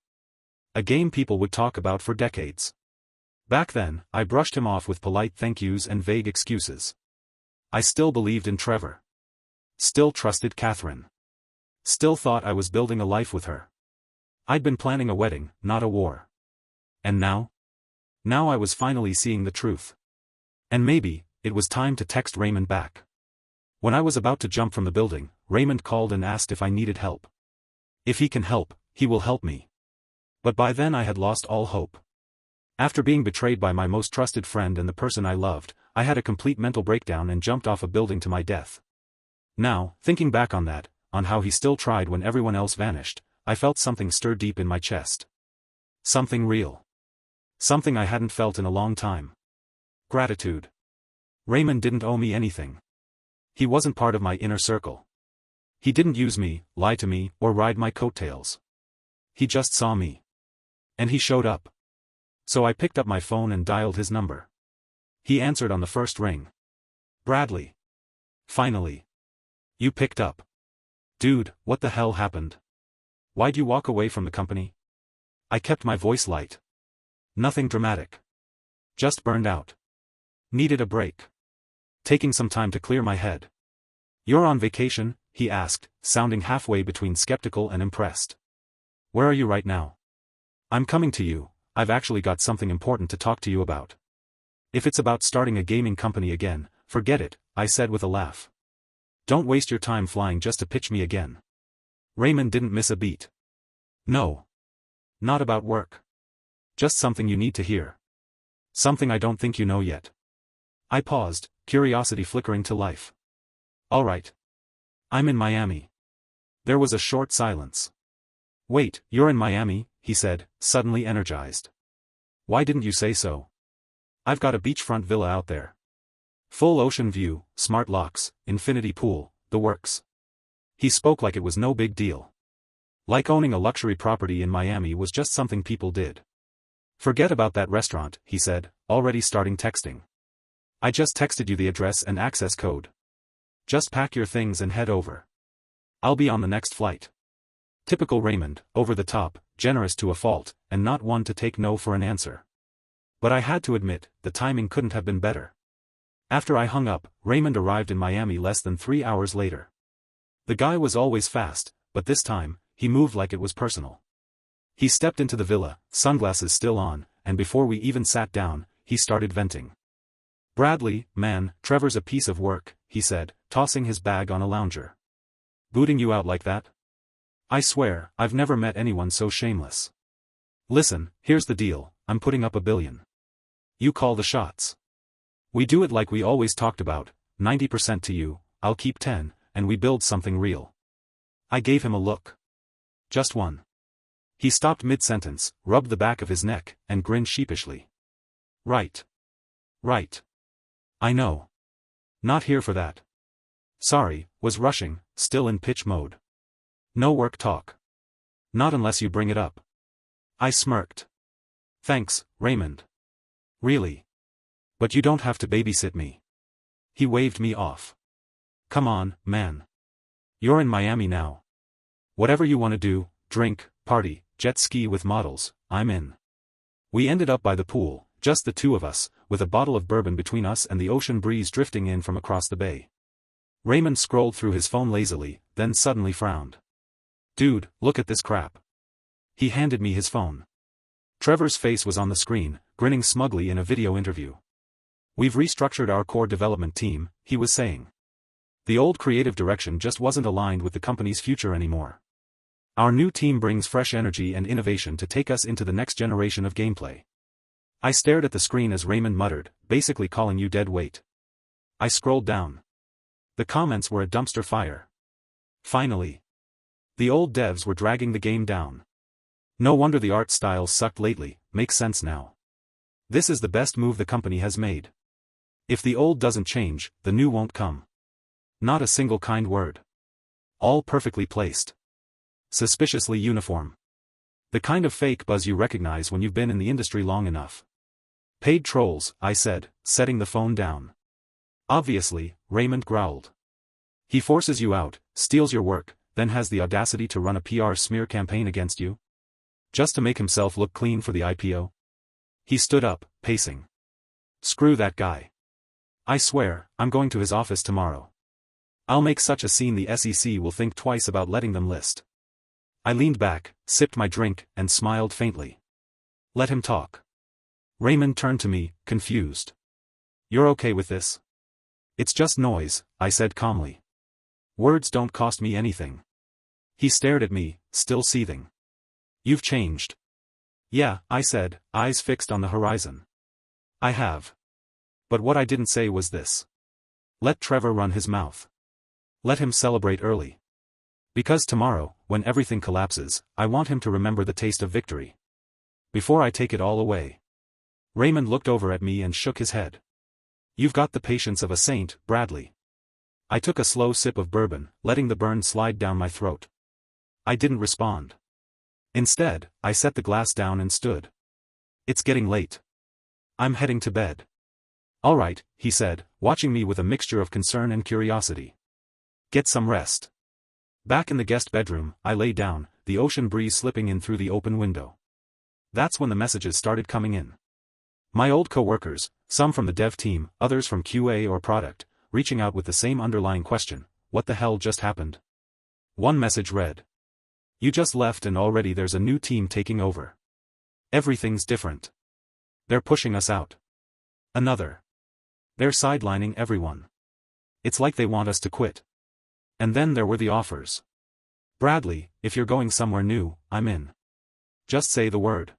A game people would talk about for decades. Back then, I brushed him off with polite thank yous and vague excuses. I still believed in Trevor. Still trusted Catherine. Still thought I was building a life with her. I'd been planning a wedding, not a war. And now? Now I was finally seeing the truth. And maybe, it was time to text Raymond back. When I was about to jump from the building, Raymond called and asked if I needed help. If he can help, he will help me. But by then I had lost all hope. After being betrayed by my most trusted friend and the person I loved, I had a complete mental breakdown and jumped off a building to my death. Now, thinking back on that, on how he still tried when everyone else vanished, I felt something stir deep in my chest. Something real. Something I hadn't felt in a long time. Gratitude. Raymond didn't owe me anything. He wasn't part of my inner circle. He didn't use me, lie to me, or ride my coattails. He just saw me. And he showed up. So I picked up my phone and dialed his number. He answered on the first ring. Bradley. Finally. You picked up. Dude, what the hell happened? Why'd you walk away from the company? I kept my voice light. Nothing dramatic. Just burned out. Needed a break. Taking some time to clear my head. "You're on vacation?" he asked, sounding halfway between skeptical and impressed. "Where are you right now?" "I'm coming to you. I've actually got something important to talk to you about." "If it's about starting a gaming company again, forget it," I said with a laugh. "Don't waste your time flying just to pitch me again." Raymond didn't miss a beat. "No. Not about work. Just something you need to hear. Something I don't think you know yet." I paused, curiosity flickering to life. "All right. I'm in Miami." There was a short silence. "Wait, you're in Miami?" he said, suddenly energized. "Why didn't you say so? I've got a beachfront villa out there. Full ocean view, smart locks, infinity pool, the works." He spoke like it was no big deal. Like owning a luxury property in Miami was just something people did. "Forget about that restaurant," he said, already starting texting. "I just texted you the address and access code. Just pack your things and head over. I'll be on the next flight." Typical Raymond, over the top, generous to a fault, and not one to take no for an answer. But I had to admit, the timing couldn't have been better. After I hung up, Raymond arrived in Miami less than 3 hours later. The guy was always fast, but this time, he moved like it was personal. He stepped into the villa, sunglasses still on, and before we even sat down, he started venting. "Bradley, man, Trevor's a piece of work," he said, tossing his bag on a lounger. "Booting you out like that? I swear, I've never met anyone so shameless. Listen, here's the deal, I'm putting up $1 billion. You call the shots. We do it like we always talked about, 90% to you, I'll keep 10, and we build something real." I gave him a look. Just one. He stopped mid-sentence, rubbed the back of his neck, and grinned sheepishly. Right. Right. I know. Not here for that. Sorry, was rushing, still in pitch mode. No work talk. Not unless you bring it up. I smirked. Thanks, Raymond. Really. But you don't have to babysit me. He waved me off. Come on, man. You're in Miami now. Whatever you want to do, drink, party, jet ski with models, I'm in. We ended up by the pool, just the two of us, with a bottle of bourbon between us and the ocean breeze drifting in from across the bay. Raymond scrolled through his phone lazily, then suddenly frowned. Dude, look at this crap. He handed me his phone. Trevor's face was on the screen, grinning smugly in a video interview. We've restructured our core development team, he was saying. The old creative direction just wasn't aligned with the company's future anymore. Our new team brings fresh energy and innovation to take us into the next generation of gameplay. I stared at the screen as Raymond muttered, basically calling you dead weight. I scrolled down. The comments were a dumpster fire. Finally. The old devs were dragging the game down. No wonder the art styles sucked lately, makes sense now. This is the best move the company has made. If the old doesn't change, the new won't come. Not a single kind word. All perfectly placed. Suspiciously uniform. The kind of fake buzz you recognize when you've been in the industry long enough. Paid trolls, I said, setting the phone down. Obviously, Raymond growled. He forces you out, steals your work, then has the audacity to run a PR smear campaign against you? Just to make himself look clean for the IPO? He stood up, pacing. Screw that guy. I swear, I'm going to his office tomorrow. I'll make such a scene the SEC will think twice about letting them list. I leaned back, sipped my drink, and smiled faintly. Let him talk. Raymond turned to me, confused. You're okay with this? It's just noise, I said calmly. Words don't cost me anything. He stared at me, still seething. You've changed. Yeah, I said, eyes fixed on the horizon. I have. But what I didn't say was this. Let Trevor run his mouth. Let him celebrate early. Because tomorrow, when everything collapses, I want him to remember the taste of victory. Before I take it all away. Raymond looked over at me and shook his head. You've got the patience of a saint, Bradley. I took a slow sip of bourbon, letting the burn slide down my throat. I didn't respond. Instead, I set the glass down and stood. It's getting late. I'm heading to bed. All right, he said, watching me with a mixture of concern and curiosity. Get some rest. Back in the guest bedroom, I lay down, the ocean breeze slipping in through the open window. That's when the messages started coming in. My old co-workers, some from the dev team, others from QA or product, reaching out with the same underlying question, what the hell just happened? One message read. You just left and already there's a new team taking over. Everything's different. They're pushing us out. Another. They're sidelining everyone. It's like they want us to quit. And then there were the offers. Bradley, if you're going somewhere new, I'm in. Just say the word.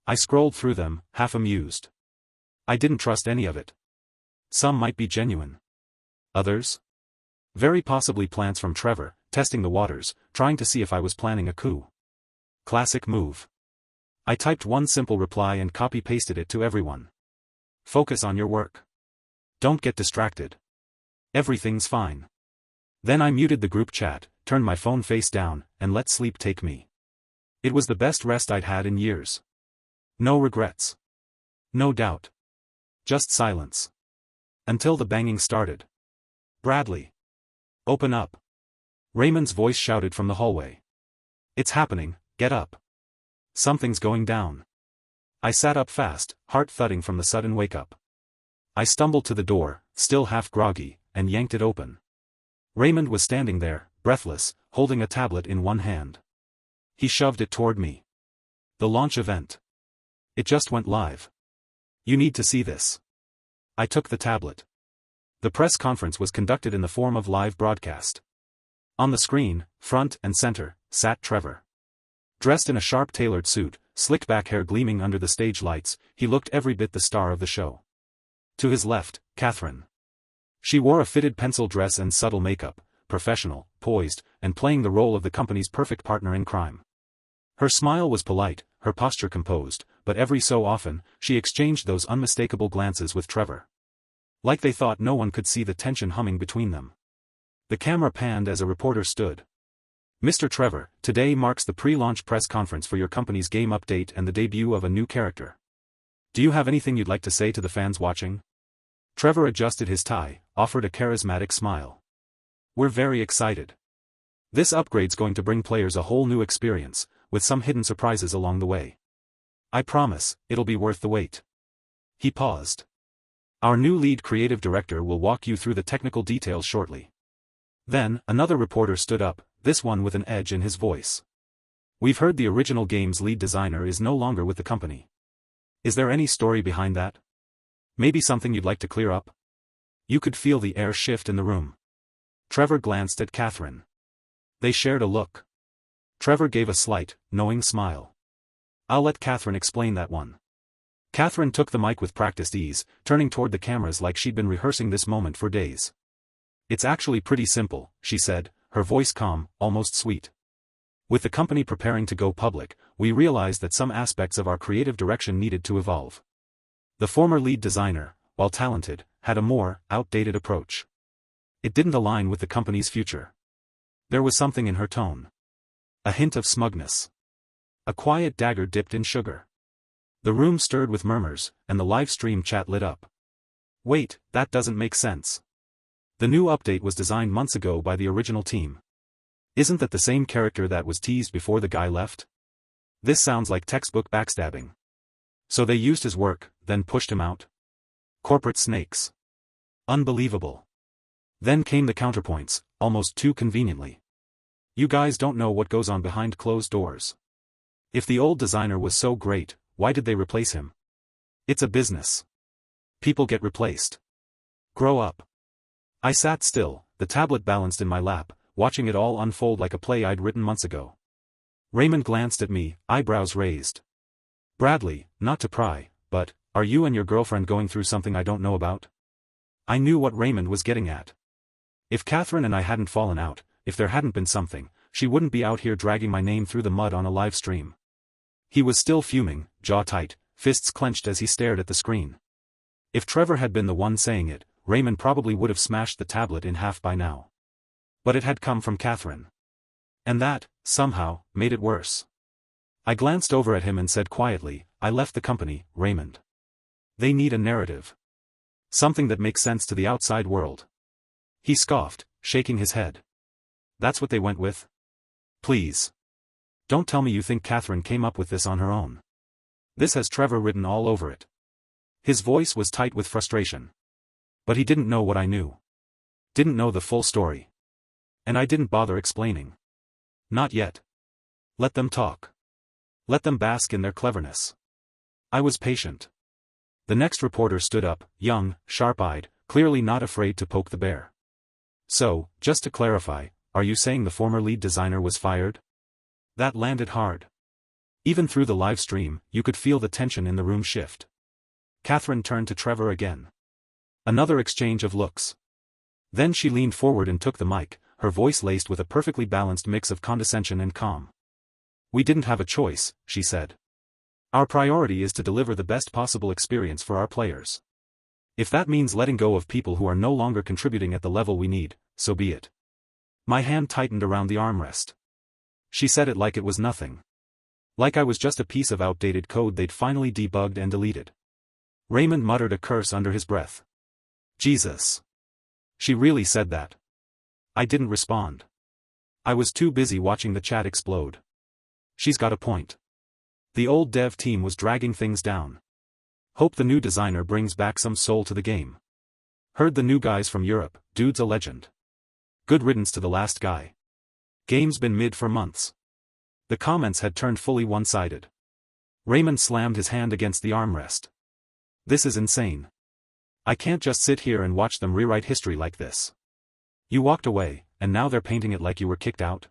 I scrolled through them, half amused. I didn't trust any of it. Some might be genuine. Others? Very possibly plants from Trevor, testing the waters, trying to see if I was planning a coup. Classic move. I typed one simple reply and copy-pasted it to everyone. Focus on your work. Don't get distracted. Everything's fine. Then I muted the group chat, turned my phone face down, and let sleep take me. It was the best rest I'd had in years. No regrets. No doubt. Just silence. Until the banging started. Bradley. Open up. Raymond's voice shouted from the hallway. It's happening, get up. Something's going down. I sat up fast, heart thudding from the sudden wake-up. I stumbled to the door, still half groggy, and yanked it open. Raymond was standing there, breathless, holding a tablet in one hand. He shoved it toward me. The launch event. It just went live. You need to see this. I took the tablet. The press conference was conducted in the form of live broadcast. On the screen, front and center, sat Trevor. Dressed in a sharp-tailored suit, slicked back hair gleaming under the stage lights, he looked every bit the star of the show. To his left, Catherine. She wore a fitted pencil dress and subtle makeup, professional, poised, and playing the role of the company's perfect partner in crime. Her smile was polite, her posture composed, but every so often, she exchanged those unmistakable glances with Trevor. Like they thought no one could see the tension humming between them. The camera panned as a reporter stood. Mr. Trevor, today marks the pre-launch press conference for your company's game update and the debut of a new character. Do you have anything you'd like to say to the fans watching? Trevor adjusted his tie, offered a charismatic smile. We're very excited. This upgrade's going to bring players a whole new experience, with some hidden surprises along the way. I promise, it'll be worth the wait. He paused. Our new lead creative director will walk you through the technical details shortly. Then, another reporter stood up, this one with an edge in his voice. We've heard the original game's lead designer is no longer with the company. Is there any story behind that? Maybe something you'd like to clear up? You could feel the air shift in the room. Trevor glanced at Catherine. They shared a look. Trevor gave a slight, knowing smile. I'll let Catherine explain that one. Catherine took the mic with practiced ease, turning toward the cameras like she'd been rehearsing this moment for days. It's actually pretty simple, she said, her voice calm, almost sweet. With the company preparing to go public, we realized that some aspects of our creative direction needed to evolve. The former lead designer, while talented, had a more outdated approach. It didn't align with the company's future. There was something in her tone. A hint of smugness. A quiet dagger dipped in sugar. The room stirred with murmurs, and the live stream chat lit up. Wait, that doesn't make sense. The new update was designed months ago by the original team. Isn't that the same character that was teased before the guy left? This sounds like textbook backstabbing. So they used his work, then pushed him out? Corporate snakes. Unbelievable. Then came the counterpoints, almost too conveniently. You guys don't know what goes on behind closed doors. If the old designer was so great, why did they replace him? It's a business. People get replaced. Grow up. I sat still, the tablet balanced in my lap, watching it all unfold like a play I'd written months ago. Raymond glanced at me, eyebrows raised. Bradley, not to pry, but, are you and your girlfriend going through something I don't know about? I knew what Raymond was getting at. If Catherine and I hadn't fallen out, if there hadn't been something, she wouldn't be out here dragging my name through the mud on a live stream. He was still fuming, jaw tight, fists clenched as he stared at the screen. If Trevor had been the one saying it, Raymond probably would have smashed the tablet in half by now. But it had come from Catherine. And that, somehow, made it worse. I glanced over at him and said quietly, I left the company, Raymond. They need a narrative. Something that makes sense to the outside world. He scoffed, shaking his head. That's what they went with? Please. Don't tell me you think Catherine came up with this on her own. This has Trevor written all over it. His voice was tight with frustration. But he didn't know what I knew. Didn't know the full story. And I didn't bother explaining. Not yet. Let them talk. Let them bask in their cleverness. I was patient. The next reporter stood up, young, sharp-eyed, clearly not afraid to poke the bear. So, just to clarify, are you saying the former lead designer was fired? That landed hard. Even through the live stream, you could feel the tension in the room shift. Catherine turned to Trevor again. Another exchange of looks. Then she leaned forward and took the mic, her voice laced with a perfectly balanced mix of condescension and calm. We didn't have a choice, she said. Our priority is to deliver the best possible experience for our players. If that means letting go of people who are no longer contributing at the level we need, so be it. My hand tightened around the armrest. She said it like it was nothing. Like I was just a piece of outdated code they'd finally debugged and deleted. Raymond muttered a curse under his breath. Jesus. She really said that. I didn't respond. I was too busy watching the chat explode. She's got a point. The old dev team was dragging things down. Hope the new designer brings back some soul to the game. Heard the new guys from Europe, dude's a legend. Good riddance to the last guy. Game's been mid for months. The comments had turned fully one-sided. Raymond slammed his hand against the armrest. This is insane. I can't just sit here and watch them rewrite history like this. You walked away, and now they're painting it like you were kicked out?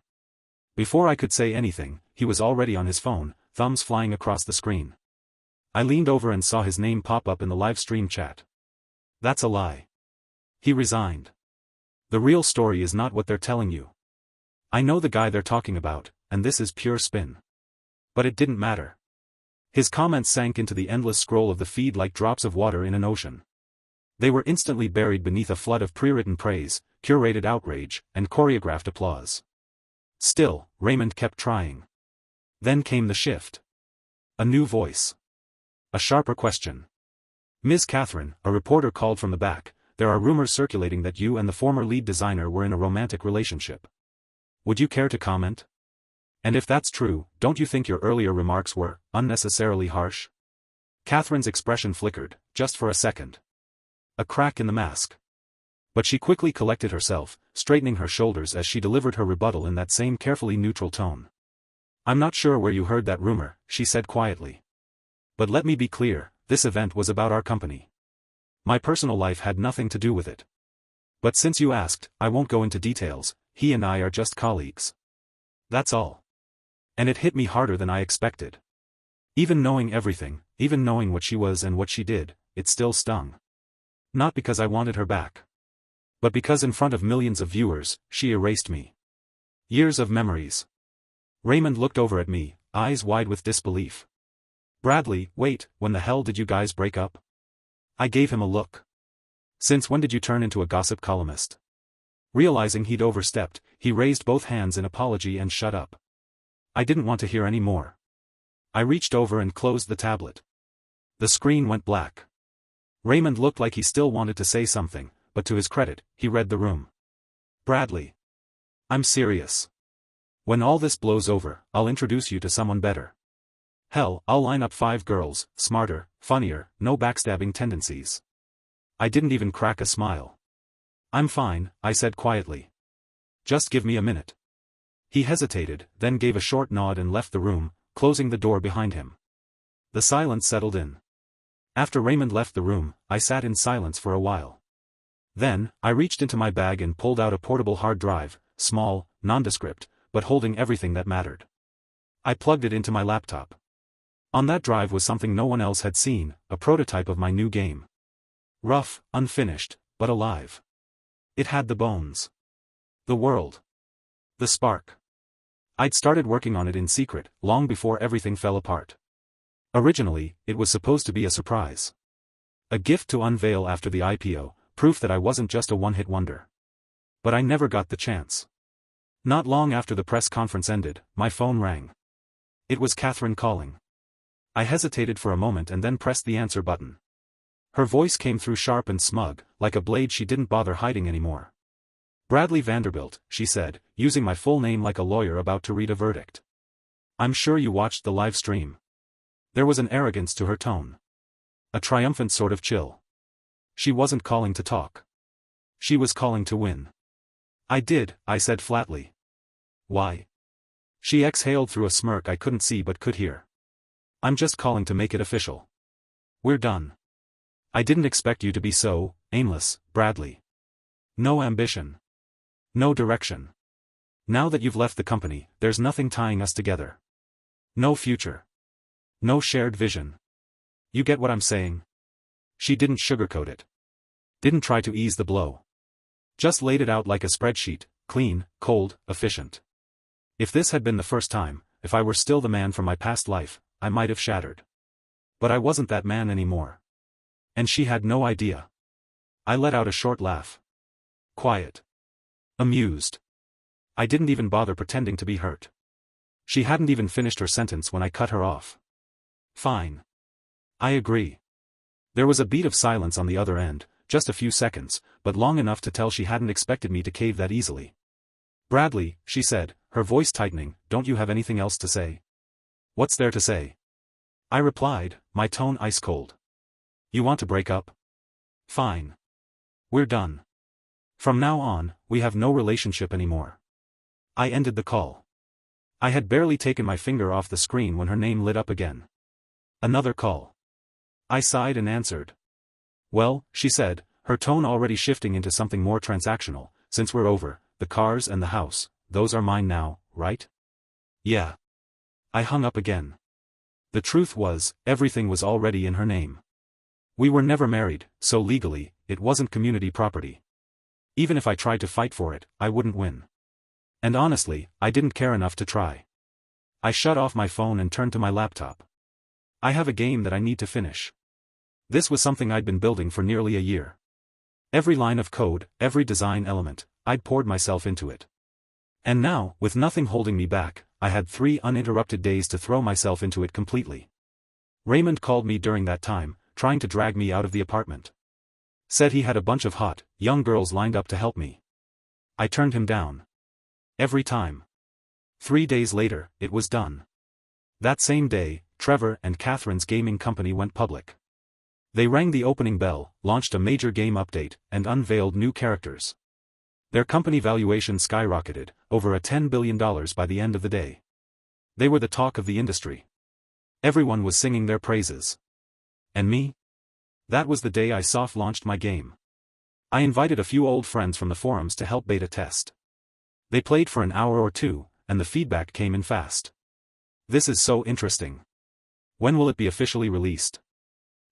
Before I could say anything, he was already on his phone, thumbs flying across the screen. I leaned over and saw his name pop up in the live stream chat. That's a lie. He resigned. The real story is not what they're telling you. I know the guy they're talking about, and this is pure spin. But it didn't matter. His comments sank into the endless scroll of the feed like drops of water in an ocean. They were instantly buried beneath a flood of pre-written praise, curated outrage, and choreographed applause. Still, Raymond kept trying. Then came the shift. A new voice. A sharper question. Ms. Catherine, a reporter called from the back, there are rumors circulating that you and the former lead designer were in a romantic relationship. Would you care to comment? And if that's true, don't you think your earlier remarks were unnecessarily harsh? Catherine's expression flickered, just for a second. A crack in the mask. But she quickly collected herself, straightening her shoulders as she delivered her rebuttal in that same carefully neutral tone. I'm not sure where you heard that rumor, she said quietly. But let me be clear, this event was about our company. My personal life had nothing to do with it. But since you asked, I won't go into details, he and I are just colleagues. That's all. And it hit me harder than I expected. Even knowing everything, even knowing what she was and what she did, it still stung. Not because I wanted her back. But because in front of millions of viewers, she erased me. Years of memories. Raymond looked over at me, eyes wide with disbelief. Bradley, wait, when the hell did you guys break up? I gave him a look. Since when did you turn into a gossip columnist? Realizing he'd overstepped, he raised both hands in apology and shut up. I didn't want to hear any more. I reached over and closed the tablet. The screen went black. Raymond looked like he still wanted to say something, but to his credit, he read the room. Bradley. I'm serious. When all this blows over, I'll introduce you to someone better. Hell, I'll line up 5 girls, smarter, funnier, no backstabbing tendencies. I didn't even crack a smile. I'm fine, I said quietly. Just give me a minute. He hesitated, then gave a short nod and left the room, closing the door behind him. The silence settled in. After Raymond left the room, I sat in silence for a while. Then, I reached into my bag and pulled out a portable hard drive, small, nondescript, but holding everything that mattered. I plugged it into my laptop. On that drive was something no one else had seen, a prototype of my new game. Rough, unfinished, but alive. It had the bones. The world. The spark. I'd started working on it in secret, long before everything fell apart. Originally, it was supposed to be a surprise. A gift to unveil after the IPO, proof that I wasn't just a one-hit wonder. But I never got the chance. Not long after the press conference ended, my phone rang. It was Catherine calling. I hesitated for a moment and then pressed the answer button. Her voice came through sharp and smug, like a blade she didn't bother hiding anymore. Bradley Vanderbilt, she said, using my full name like a lawyer about to read a verdict. I'm sure you watched the live stream. There was an arrogance to her tone. A triumphant sort of chill. She wasn't calling to talk. She was calling to win. I said flatly. Why? She exhaled through a smirk I couldn't see but could hear. I'm just calling to make it official. We're done. I didn't expect you to be so aimless, Bradley. No ambition. No direction. Now that you've left the company, there's nothing tying us together. No future. No shared vision. You get what I'm saying? She didn't sugarcoat it. Didn't try to ease the blow. Just laid it out like a spreadsheet, clean, cold, efficient. If this had been the first time, if I were still the man from my past life, I might have shattered. But I wasn't that man anymore. And she had no idea. I let out a short laugh. Quiet. Amused. I didn't even bother pretending to be hurt. She hadn't even finished her sentence when I cut her off. Fine. I agree. There was a beat of silence on the other end, just a few seconds, but long enough to tell she hadn't expected me to cave that easily. Bradley, she said, her voice tightening, don't you have anything else to say? What's there to say? I replied, my tone ice cold. You want to break up? Fine. We're done. From now on, we have no relationship anymore. I ended the call. I had barely taken my finger off the screen when her name lit up again. Another call. I sighed and answered. Well, she said, her tone already shifting into something more transactional, since we're over, the cars and the house, those are mine now, right? Yeah. I hung up again. The truth was, everything was already in her name. We were never married, so legally, it wasn't community property. Even if I tried to fight for it, I wouldn't win. And honestly, I didn't care enough to try. I shut off my phone and turned to my laptop. I have a game that I need to finish. This was something I'd been building for nearly a year. Every line of code, every design element, I'd poured myself into it. And now, with nothing holding me back, I had 3 uninterrupted days to throw myself into it completely. Raymond called me during that time, trying to drag me out of the apartment. Said he had a bunch of hot, young girls lined up to help me. I turned him down. Every time. 3 days later, it was done. That same day, Trevor and Catherine's gaming company went public. They rang the opening bell, launched a major game update, and unveiled new characters. Their company valuation skyrocketed, over $10 billion by the end of the day. They were the talk of the industry. Everyone was singing their praises. And me? That was the day I soft-launched my game. I invited a few old friends from the forums to help beta test. They played for an hour or two, and the feedback came in fast. This is so interesting. When will it be officially released?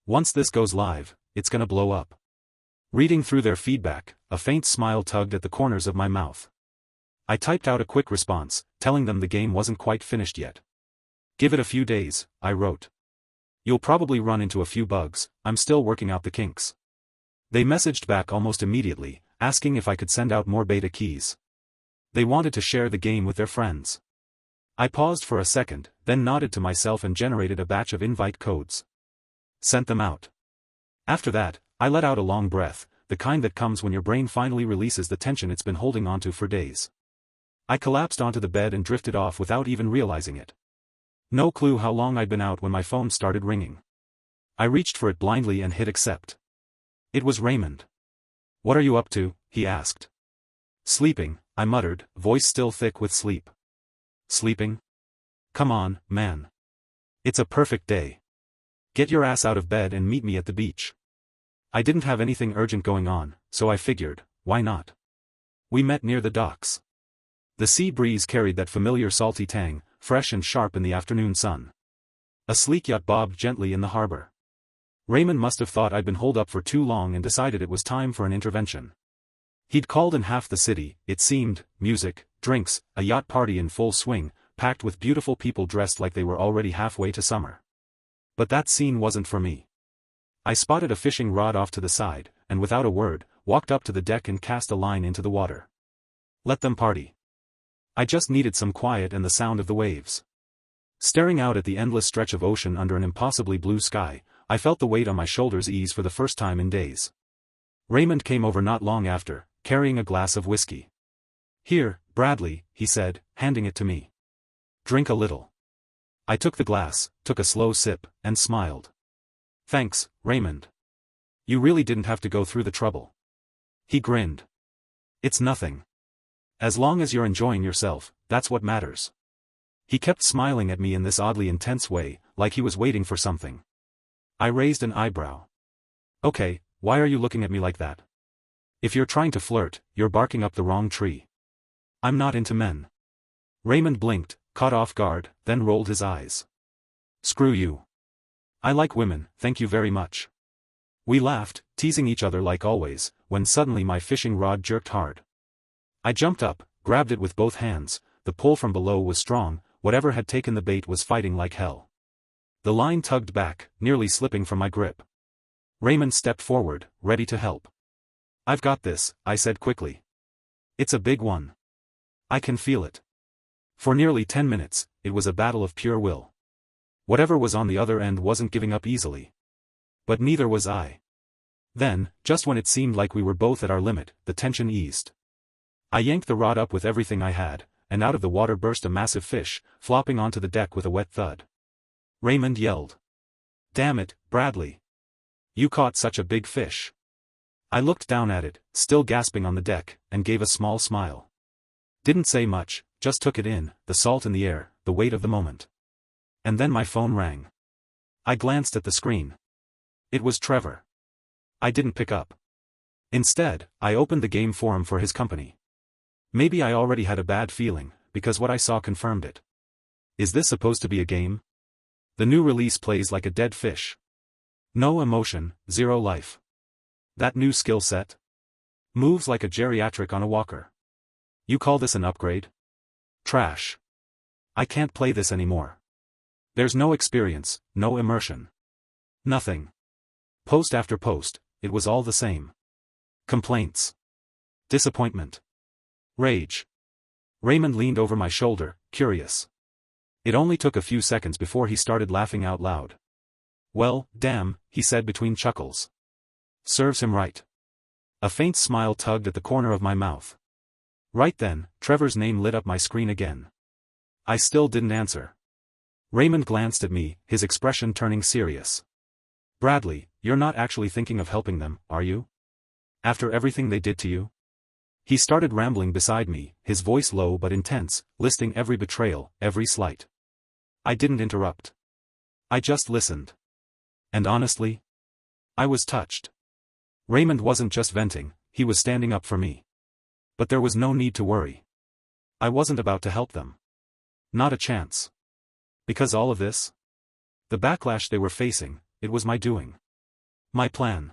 Once this goes live, it's gonna blow up. Reading through their feedback, a faint smile tugged at the corners of my mouth. I typed out a quick response, telling them the game wasn't quite finished yet. Give it a few days, I wrote. You'll probably run into a few bugs, I'm still working out the kinks. They messaged back almost immediately, asking if I could send out more beta keys. They wanted to share the game with their friends. I paused for a second, then nodded to myself and generated a batch of invite codes. Sent them out. After that, I let out a long breath, the kind that comes when your brain finally releases the tension it's been holding onto for days. I collapsed onto the bed and drifted off without even realizing it. No clue how long I'd been out when my phone started ringing. I reached for it blindly and hit accept. It was Raymond. What are you up to? He asked. Sleeping, I muttered, voice still thick with sleep. Sleeping? Come on, man. It's a perfect day. Get your ass out of bed and meet me at the beach. I didn't have anything urgent going on, so I figured, why not? We met near the docks. The sea breeze carried that familiar salty tang, fresh and sharp in the afternoon sun. A sleek yacht bobbed gently in the harbor. Raymond must have thought I'd been holed up for too long and decided it was time for an intervention. He'd called in half the city, it seemed, music, drinks, a yacht party in full swing, packed with beautiful people dressed like they were already halfway to summer. But that scene wasn't for me. I spotted a fishing rod off to the side, and without a word, walked up to the deck and cast a line into the water. Let them party. I just needed some quiet and the sound of the waves. Staring out at the endless stretch of ocean under an impossibly blue sky, I felt the weight on my shoulders ease for the first time in days. Raymond came over not long after, carrying a glass of whiskey. Here, Bradley, he said, handing it to me. Drink a little. I took the glass, took a slow sip, and smiled. Thanks, Raymond. You really didn't have to go through the trouble. He grinned. It's nothing. As long as you're enjoying yourself, that's what matters. He kept smiling at me in this oddly intense way, like he was waiting for something. I raised an eyebrow. Okay, why are you looking at me like that? If you're trying to flirt, you're barking up the wrong tree. I'm not into men. Raymond blinked, caught off guard, then rolled his eyes. Screw you. I like women, thank you very much. We laughed, teasing each other like always, when suddenly my fishing rod jerked hard. I jumped up, grabbed it with both hands. The pull from below was strong, whatever had taken the bait was fighting like hell. The line tugged back, nearly slipping from my grip. Raymond stepped forward, ready to help. I've got this, I said quickly. It's a big one. I can feel it. For nearly 10 minutes, it was a battle of pure will. Whatever was on the other end wasn't giving up easily. But neither was I. Then, just when it seemed like we were both at our limit, the tension eased. I yanked the rod up with everything I had, and out of the water burst a massive fish, flopping onto the deck with a wet thud. Raymond yelled. Damn it, Bradley. You caught such a big fish. I looked down at it, still gasping on the deck, and gave a small smile. Didn't say much, just took it in, the salt in the air, the weight of the moment. And then my phone rang. I glanced at the screen. It was Trevor. I didn't pick up. Instead, I opened the game forum for his company. Maybe I already had a bad feeling, because what I saw confirmed it. Is this supposed to be a game? The new release plays like a dead fish. No emotion, zero life. That new skill set? Moves like a geriatric on a walker. You call this an upgrade? Trash. I can't play this anymore. There's no experience, no immersion. Nothing. Post after post, it was all the same. Complaints. Disappointment. Rage. Raymond leaned over my shoulder, curious. It only took a few seconds before he started laughing out loud. Well, damn, he said between chuckles. Serves him right. A faint smile tugged at the corner of my mouth. Right then, Trevor's name lit up my screen again. I still didn't answer. Raymond glanced at me, his expression turning serious. Bradley, you're not actually thinking of helping them, are you? After everything they did to you? He started rambling beside me, his voice low but intense, listing every betrayal, every slight. I didn't interrupt. I just listened. And honestly, I was touched. Raymond wasn't just venting, he was standing up for me. But there was no need to worry. I wasn't about to help them. Not a chance. Because all of this? The backlash they were facing, it was my doing. My plan.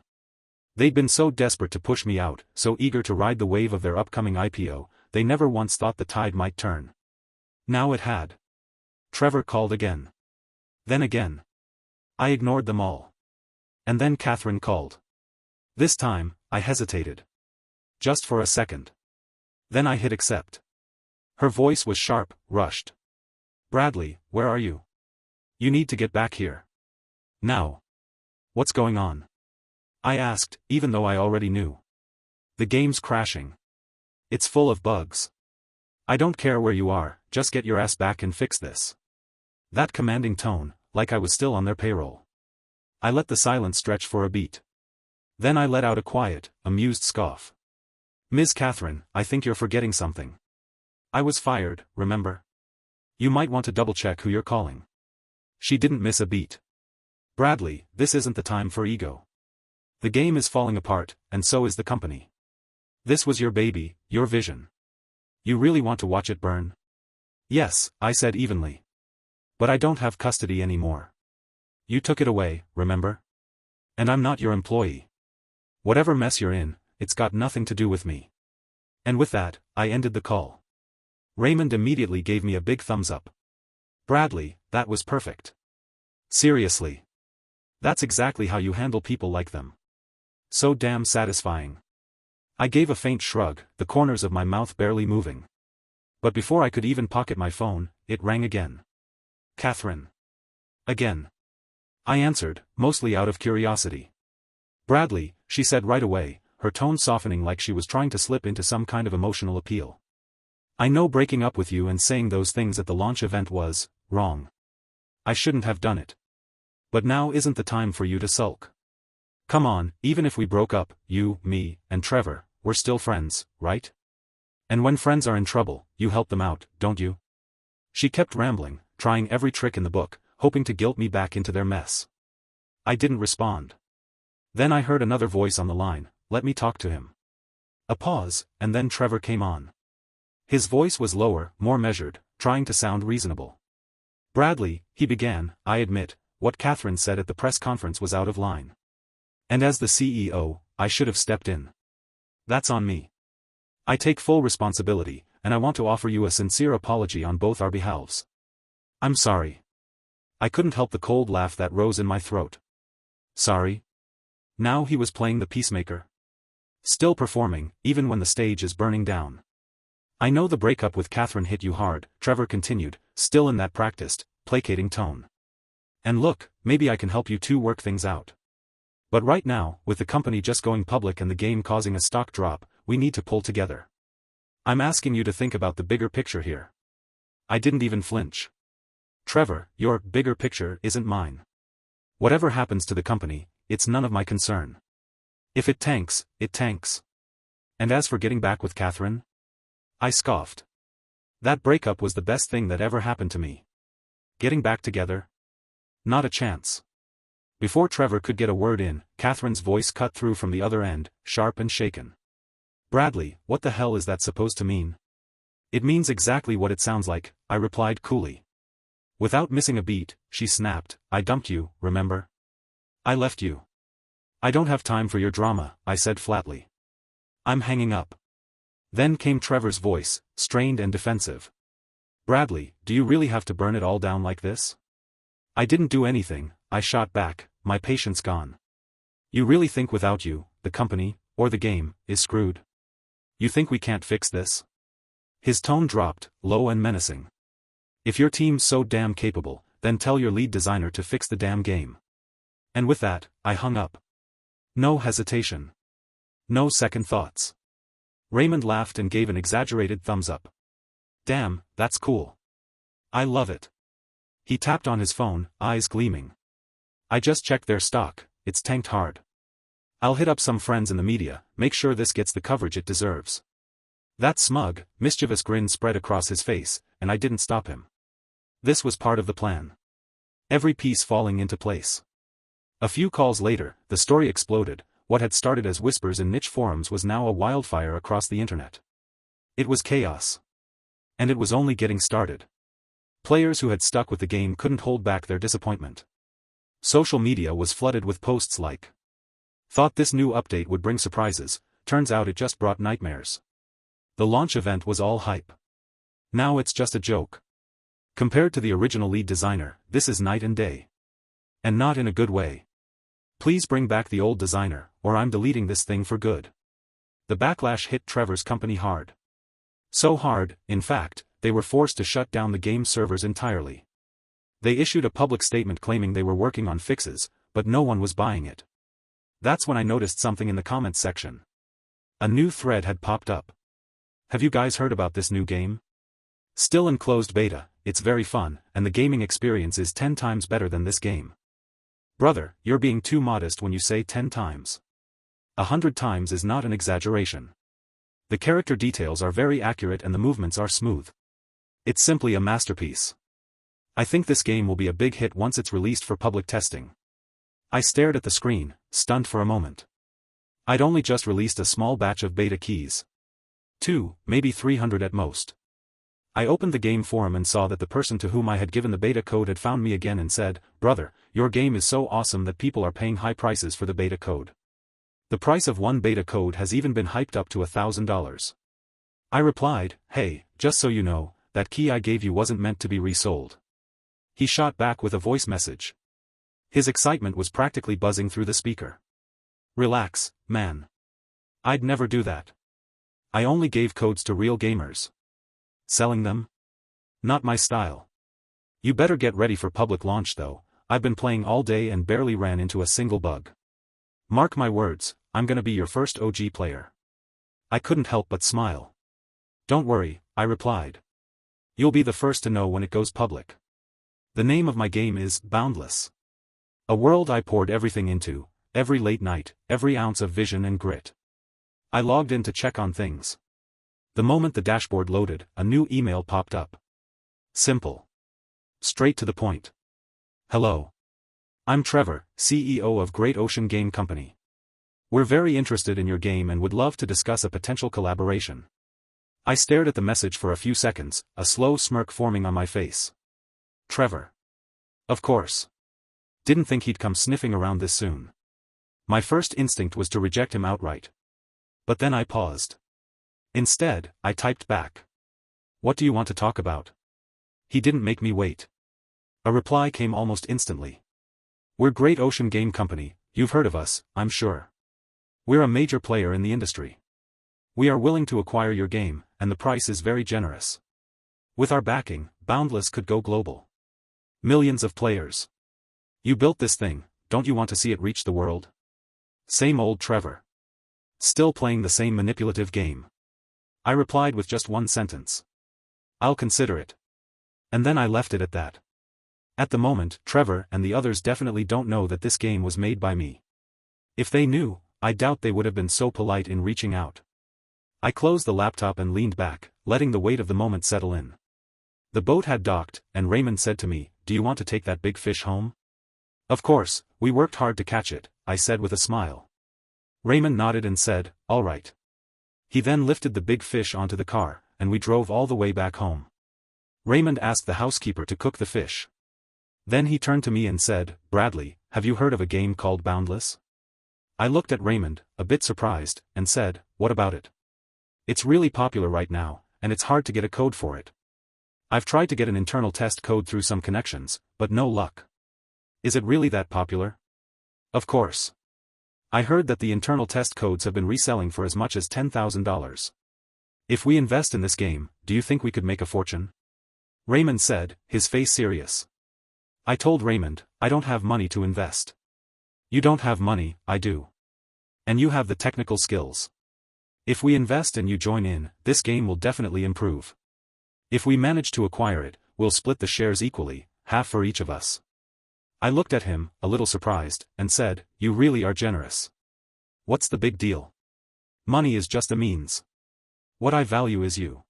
They'd been so desperate to push me out, so eager to ride the wave of their upcoming IPO, they never once thought the tide might turn. Now it had. Trevor called again. Then again. I ignored them all. And then Catherine called. This time, I hesitated. Just for a second. Then I hit accept. Her voice was sharp, rushed. Bradley, where are you? You need to get back here. Now. What's going on? I asked, even though I already knew. The game's crashing. It's full of bugs. I don't care where you are, just get your ass back and fix this. That commanding tone, like I was still on their payroll. I let the silence stretch for a beat. Then I let out a quiet, amused scoff. Ms. Catherine, I think you're forgetting something. I was fired, remember? You might want to double-check who you're calling. She didn't miss a beat. Bradley, this isn't the time for ego. The game is falling apart, and so is the company. This was your baby, your vision. You really want to watch it burn? Yes, I said evenly. But I don't have custody anymore. You took it away, remember? And I'm not your employee. Whatever mess you're in, it's got nothing to do with me. And with that, I ended the call. Raymond immediately gave me a big thumbs up. Bradley, that was perfect. Seriously. That's exactly how you handle people like them. So damn satisfying. I gave a faint shrug, the corners of my mouth barely moving. But before I could even pocket my phone, it rang again. Catherine. Again. I answered, mostly out of curiosity. Bradley, she said right away, her tone softening like she was trying to slip into some kind of emotional appeal. I know breaking up with you and saying those things at the launch event was wrong. I shouldn't have done it. But now isn't the time for you to sulk. Come on, even if we broke up, you, me, and Trevor, we're still friends, right? And when friends are in trouble, you help them out, don't you? She kept rambling, trying every trick in the book, hoping to guilt me back into their mess. I didn't respond. Then I heard another voice on the line, let me talk to him. A pause, and then Trevor came on. His voice was lower, more measured, trying to sound reasonable. Bradley, he began, I admit, what Catherine said at the press conference was out of line. And as the CEO, I should have stepped in. That's on me. I take full responsibility, and I want to offer you a sincere apology on both our behalves. I'm sorry. I couldn't help the cold laugh that rose in my throat. Sorry? Now he was playing the peacemaker. Still performing, even when the stage is burning down. I know the breakup with Catherine hit you hard, Trevor continued, still in that practiced, placating tone. And look, maybe I can help you two work things out. But right now, with the company just going public and the game causing a stock drop, we need to pull together. I'm asking you to think about the bigger picture here. I didn't even flinch. Trevor, your bigger picture isn't mine. Whatever happens to the company, it's none of my concern. If it tanks, it tanks. And as for getting back with Catherine? I scoffed. That breakup was the best thing that ever happened to me. Getting back together? Not a chance. Before Trevor could get a word in, Catherine's voice cut through from the other end, sharp and shaken. Bradley, what the hell is that supposed to mean? It means exactly what it sounds like, I replied coolly. Without missing a beat, she snapped, I dumped you, remember? I left you. I don't have time for your drama, I said flatly. I'm hanging up. Then came Trevor's voice, strained and defensive. Bradley, do you really have to burn it all down like this? I didn't do anything, I shot back, my patience gone. You really think without you, the company, or the game, is screwed? You think we can't fix this? His tone dropped, low and menacing. If your team's so damn capable, then tell your lead designer to fix the damn game. And with that, I hung up. No hesitation. No second thoughts. Raymond laughed and gave an exaggerated thumbs up. Damn, that's cool. I love it. He tapped on his phone, eyes gleaming. I just checked their stock, it's tanked hard. I'll hit up some friends in the media, make sure this gets the coverage it deserves. That smug, mischievous grin spread across his face, and I didn't stop him. This was part of the plan. Every piece falling into place. A few calls later, the story exploded. What had started as whispers in niche forums was now a wildfire across the internet. It was chaos. And it was only getting started. Players who had stuck with the game couldn't hold back their disappointment. Social media was flooded with posts like, thought this new update would bring surprises, turns out it just brought nightmares. The launch event was all hype. Now it's just a joke. Compared to the original lead designer, this is night and day. And not in a good way. Please bring back the old designer, or I'm deleting this thing for good. The backlash hit Trevor's company hard. So hard, in fact, they were forced to shut down the game's servers entirely. They issued a public statement claiming they were working on fixes, but no one was buying it. That's when I noticed something in the comments section. A new thread had popped up. Have you guys heard about this new game? Still in closed beta, it's very fun, and the gaming experience is 10 times better than this game. Brother, you're being too modest when you say 10 times. 100 times is not an exaggeration. The character details are very accurate and the movements are smooth. It's simply a masterpiece. I think this game will be a big hit once it's released for public testing. I stared at the screen, stunned for a moment. I'd only just released a small batch of beta keys. 2, maybe 300 at most. I opened the game forum and saw that the person to whom I had given the beta code had found me again and said, "Brother, your game is so awesome that people are paying high prices for the beta code. The price of one beta code has even been hyped up to $1,000. I replied, "Hey, just so you know, that key I gave you wasn't meant to be resold." He shot back with a voice message. His excitement was practically buzzing through the speaker. "Relax, man. I'd never do that. I only gave codes to real gamers. Selling them? Not my style. You better get ready for public launch though. I've been playing all day and barely ran into a single bug. Mark my words, I'm gonna be your first OG player." I couldn't help but smile. "Don't worry," I replied. "You'll be the first to know when it goes public." The name of my game is Boundless. A world I poured everything into, every late night, every ounce of vision and grit. I logged in to check on things. The moment the dashboard loaded, a new email popped up. Simple. Straight to the point. Hello. I'm Trevor, CEO of Great Ocean Game Company. We're very interested in your game and would love to discuss a potential collaboration. I stared at the message for a few seconds, a slow smirk forming on my face. Trevor. Of course. Didn't think he'd come sniffing around this soon. My first instinct was to reject him outright. But then I paused. Instead, I typed back. What do you want to talk about? He didn't make me wait. A reply came almost instantly. We're Great Ocean Game Company, you've heard of us, I'm sure. We're a major player in the industry. We are willing to acquire your game, and the price is very generous. With our backing, Boundless could go global. Millions of players. You built this thing, don't you want to see it reach the world? Same old Trevor. Still playing the same manipulative game. I replied with just one sentence. I'll consider it. And then I left it at that. At the moment, Trevor and the others definitely don't know that this game was made by me. If they knew, I doubt they would have been so polite in reaching out. I closed the laptop and leaned back, letting the weight of the moment settle in. The boat had docked, and Raymond said to me, "Do you want to take that big fish home?" Of course, we worked hard to catch it, I said with a smile. Raymond nodded and said, all right. He then lifted the big fish onto the car, and we drove all the way back home. Raymond asked the housekeeper to cook the fish. Then he turned to me and said, Bradley, have you heard of a game called Boundless? I looked at Raymond, a bit surprised, and said, what about it? It's really popular right now, and it's hard to get a code for it. I've tried to get an internal test code through some connections, but no luck. Is it really that popular? Of course. I heard that the internal test codes have been reselling for as much as $10,000. If we invest in this game, do you think we could make a fortune? Raymond said, his face serious. I told Raymond, I don't have money to invest. You don't have money, I do. And you have the technical skills. If we invest and you join in, this game will definitely improve. If we manage to acquire it, we'll split the shares equally, half for each of us. I looked at him, a little surprised, and said, you really are generous. What's the big deal? Money is just a means. What I value is you.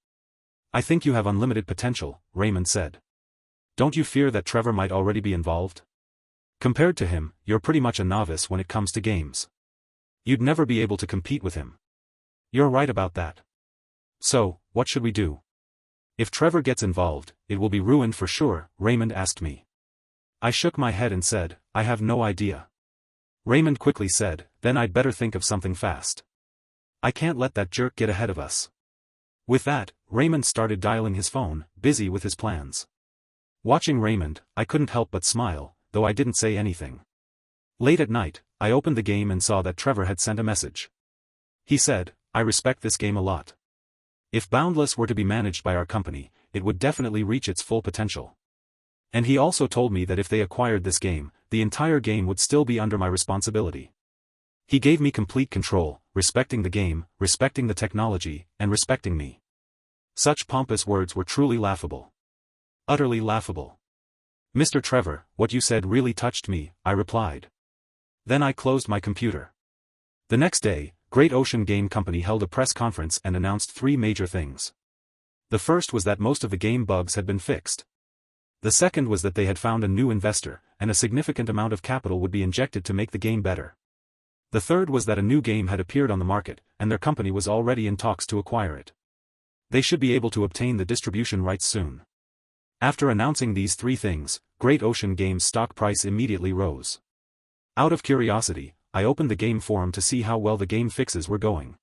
I think you have unlimited potential, Raymond said. Don't you fear that Trevor might already be involved? Compared to him, you're pretty much a novice when it comes to games. You'd never be able to compete with him. You're right about that. So, what should we do? If Trevor gets involved, it will be ruined for sure, Raymond asked me. I shook my head and said, I have no idea. Raymond quickly said, then I'd better think of something fast. I can't let that jerk get ahead of us. With that, Raymond started dialing his phone, busy with his plans. Watching Raymond, I couldn't help but smile, though I didn't say anything. Late at night, I opened the game and saw that Trevor had sent a message. He said, I respect this game a lot. If Boundless were to be managed by our company, it would definitely reach its full potential. And he also told me that if they acquired this game, the entire game would still be under my responsibility. He gave me complete control, respecting the game, respecting the technology, and respecting me. Such pompous words were truly laughable. Utterly laughable. Mr. Trevor, what you said really touched me, I replied. Then I closed my computer. The next day, Great Ocean Game Company held a press conference and announced 3 major things. The first was that most of the game bugs had been fixed. The second was that they had found a new investor, and a significant amount of capital would be injected to make the game better. The third was that a new game had appeared on the market, and their company was already in talks to acquire it. They should be able to obtain the distribution rights soon. After announcing these 3 things, Great Ocean Games' stock price immediately rose. Out of curiosity, I opened the game forum to see how well the game fixes were going.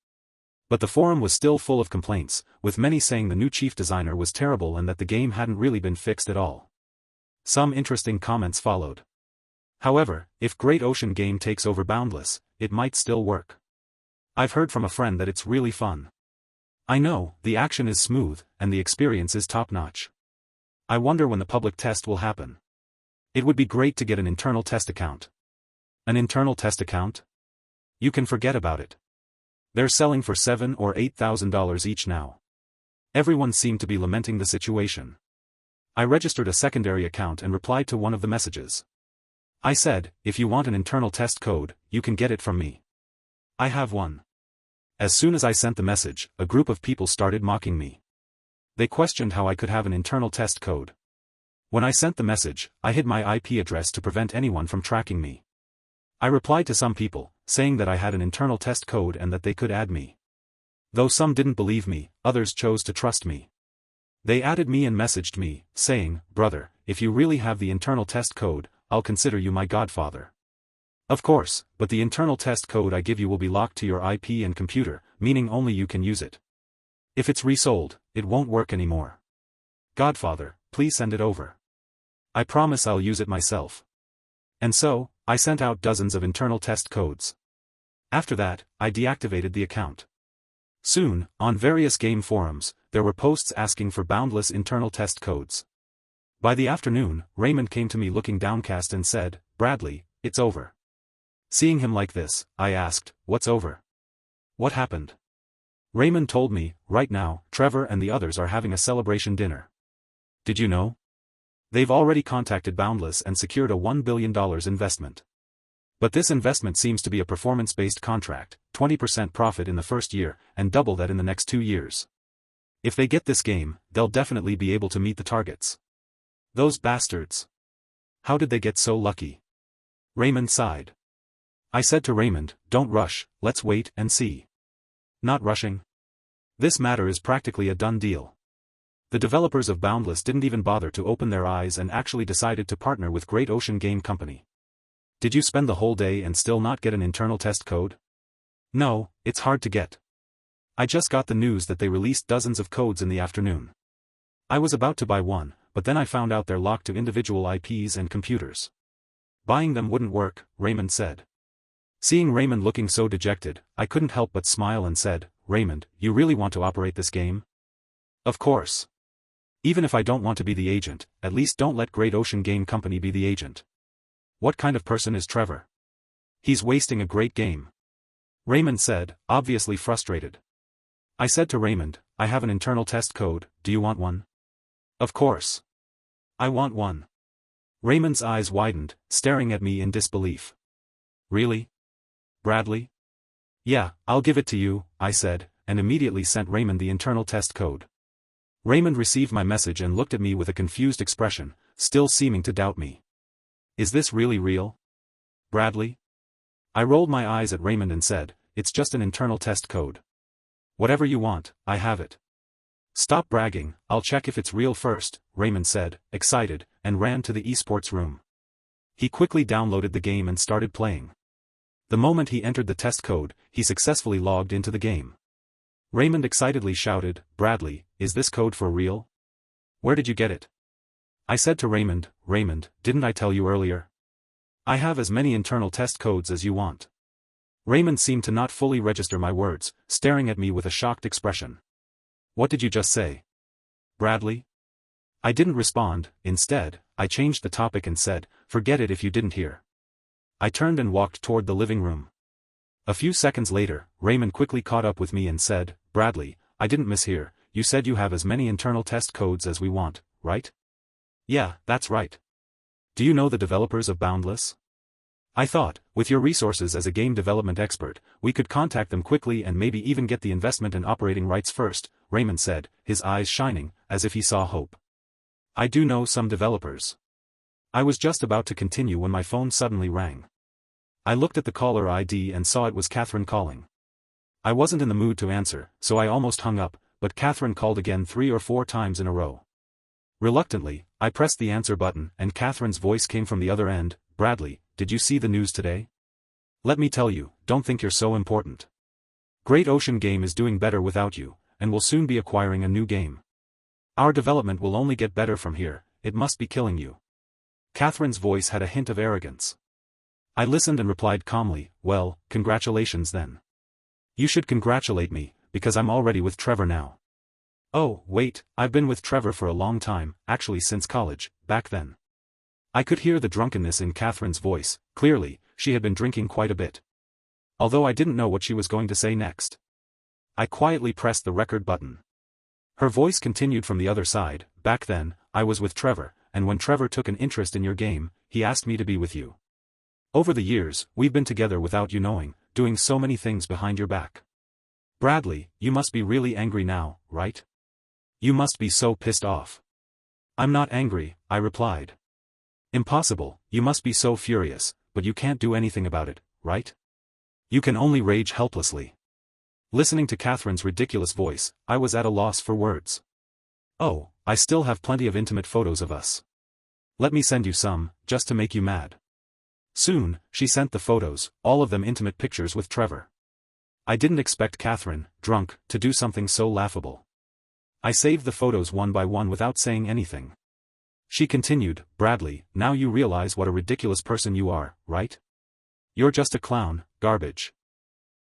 But the forum was still full of complaints, with many saying the new chief designer was terrible and that the game hadn't really been fixed at all. Some interesting comments followed. However, if Great Ocean Game takes over Boundless, it might still work. I've heard from a friend that it's really fun. I know, the action is smooth, and the experience is top-notch. I wonder when the public test will happen. It would be great to get an internal test account. An internal test account? You can forget about it. They're selling for $7,000 or $8,000 each now. Everyone seemed to be lamenting the situation. I registered a secondary account and replied to one of the messages. I said, if you want an internal test code, you can get it from me. I have one. As soon as I sent the message, a group of people started mocking me. They questioned how I could have an internal test code. When I sent the message, I hid my IP address to prevent anyone from tracking me. I replied to some people, saying that I had an internal test code and that they could add me. Though some didn't believe me, others chose to trust me. They added me and messaged me, saying, brother, if you really have the internal test code, I'll consider you my godfather. Of course, but the internal test code I give you will be locked to your IP and computer, meaning only you can use it. If it's resold, it won't work anymore. Godfather, please send it over. I promise I'll use it myself. And so, I sent out dozens of internal test codes. After that, I deactivated the account. Soon, on various game forums, there were posts asking for Boundless internal test codes. By the afternoon, Raymond came to me looking downcast and said, Bradley, it's over. Seeing him like this, I asked, what's over? What happened? Raymond told me, right now, Trevor and the others are having a celebration dinner. Did you know? They've already contacted Boundless and secured a $1 billion investment. But this investment seems to be a performance-based contract, 20% profit in the first year, and double that in the next 2 years. If they get this game, they'll definitely be able to meet the targets. Those bastards. How did they get so lucky? Raymond sighed. I said to Raymond, don't rush, let's wait and see. Not rushing. This matter is practically a done deal. The developers of Boundless didn't even bother to open their eyes and actually decided to partner with Great Ocean Game Company. Did you spend the whole day and still not get an internal test code? No, it's hard to get. I just got the news that they released dozens of codes in the afternoon. I was about to buy one, but then I found out they're locked to individual IPs and computers. Buying them wouldn't work, Raymond said. Seeing Raymond looking so dejected, I couldn't help but smile and said, Raymond, you really want to operate this game? Of course. Even if I don't want to be the agent, at least don't let Great Ocean Game Company be the agent. What kind of person is Trevor? He's wasting a great game. Raymond said, obviously frustrated. I said to Raymond, I have an internal test code, do you want one? Of course. I want one. Raymond's eyes widened, staring at me in disbelief. Really? Bradley? Yeah, I'll give it to you, I said, and immediately sent Raymond the internal test code. Raymond received my message and looked at me with a confused expression, still seeming to doubt me. Is this really real? Bradley? I rolled my eyes at Raymond and said, it's just an internal test code. Whatever you want, I have it. Stop bragging, I'll check if it's real first, Raymond said, excited, and ran to the esports room. He quickly downloaded the game and started playing. The moment he entered the test code, he successfully logged into the game. Raymond excitedly shouted, Bradley, is this code for real? Where did you get it? I said to Raymond, Raymond, didn't I tell you earlier? I have as many internal test codes as you want. Raymond seemed to not fully register my words, staring at me with a shocked expression. What did you just say? Bradley? I didn't respond, instead, I changed the topic and said, forget it if you didn't hear. I turned and walked toward the living room. A few seconds later, Raymond quickly caught up with me and said, Bradley, I didn't mishear, you said you have as many internal test codes as we want, right? Yeah, that's right. Do you know the developers of Boundless? I thought, with your resources as a game development expert, we could contact them quickly and maybe even get the investment and operating rights first, Raymond said, his eyes shining, as if he saw hope. I do know some developers. I was just about to continue when my phone suddenly rang. I looked at the caller ID and saw it was Catherine calling. I wasn't in the mood to answer, so I almost hung up, but Catherine called again 3 or 4 times in a row. Reluctantly, I pressed the answer button and Catherine's voice came from the other end, Bradley, did you see the news today? Let me tell you, don't think you're so important. Great Ocean Game is doing better without you, and will soon be acquiring a new game. Our development will only get better from here, it must be killing you. Catherine's voice had a hint of arrogance. I listened and replied calmly, well, congratulations then. You should congratulate me, because I'm already with Trevor now. Oh, wait, I've been with Trevor for a long time, actually since college, back then. I could hear the drunkenness in Catherine's voice, clearly, she had been drinking quite a bit. Although I didn't know what she was going to say next. I quietly pressed the record button. Her voice continued from the other side. Back then, I was with Trevor, and when Trevor took an interest in your game, he asked me to be with you. Over the years, we've been together without you knowing, doing so many things behind your back. Bradley, you must be really angry now, right? You must be so pissed off. I'm not angry, I replied. Impossible, you must be so furious, but you can't do anything about it, right? You can only rage helplessly. Listening to Catherine's ridiculous voice, I was at a loss for words. Oh, I still have plenty of intimate photos of us. Let me send you some, just to make you mad. Soon, she sent the photos, all of them intimate pictures with Trevor. I didn't expect Catherine, drunk, to do something so laughable. I saved the photos one by one without saying anything. She continued, Bradley, now you realize what a ridiculous person you are, right? You're just a clown, garbage.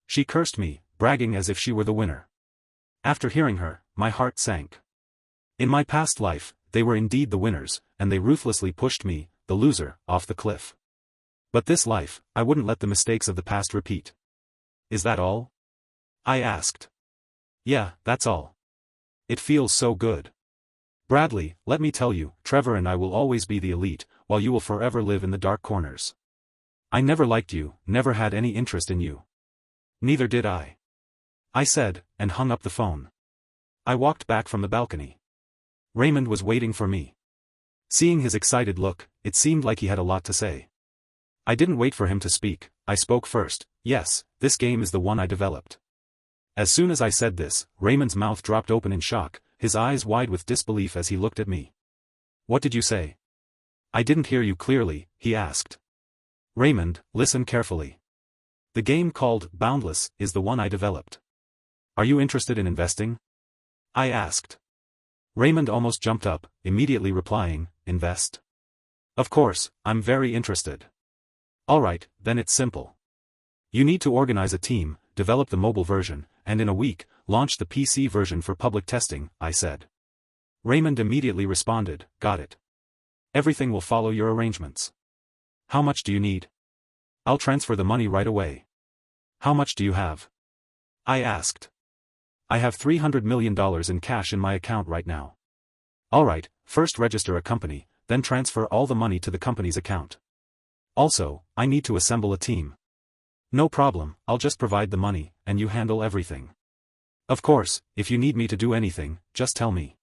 She cursed me, bragging as if she were the winner. After hearing her, my heart sank. In my past life, they were indeed the winners, and they ruthlessly pushed me, the loser, off the cliff. But this life, I wouldn't let the mistakes of the past repeat. Is that all? I asked. Yeah, that's all. It feels so good. Bradley, let me tell you, Trevor and I will always be the elite, while you will forever live in the dark corners. I never liked you, never had any interest in you. Neither did I. I said, and hung up the phone. I walked back from the balcony. Raymond was waiting for me. Seeing his excited look, it seemed like he had a lot to say. I didn't wait for him to speak, I spoke first. Yes, this game is the one I developed. As soon as I said this, Raymond's mouth dropped open in shock, his eyes wide with disbelief as he looked at me. What did you say? I didn't hear you clearly, he asked. Raymond, listen carefully. The game called Boundless is the one I developed. Are you interested in investing? I asked. Raymond almost jumped up, immediately replying, invest? Of course, I'm very interested. Alright, then it's simple. You need to organize a team, develop the mobile version, and in a week, launch the PC version for public testing, I said. Raymond immediately responded, got it. Everything will follow your arrangements. How much do you need? I'll transfer the money right away. How much do you have? I asked. I have $300 million in cash in my account right now. Alright, first register a company, then transfer all the money to the company's account. Also, I need to assemble a team. No problem, I'll just provide the money, and you handle everything. Of course, if you need me to do anything, just tell me.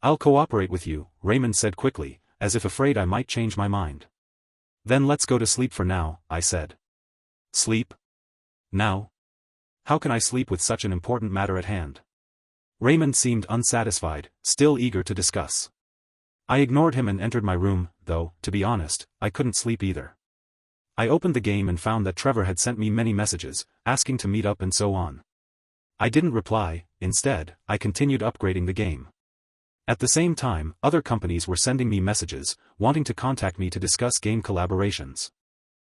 I'll cooperate with you, Raymond said quickly, as if afraid I might change my mind. Then let's go to sleep for now, I said. Sleep? Now? How can I sleep with such an important matter at hand? Raymond seemed unsatisfied, still eager to discuss. I ignored him and entered my room, though, to be honest, I couldn't sleep either. I opened the game and found that Trevor had sent me many messages, asking to meet up and so on. I didn't reply, instead, I continued upgrading the game. At the same time, other companies were sending me messages, wanting to contact me to discuss game collaborations.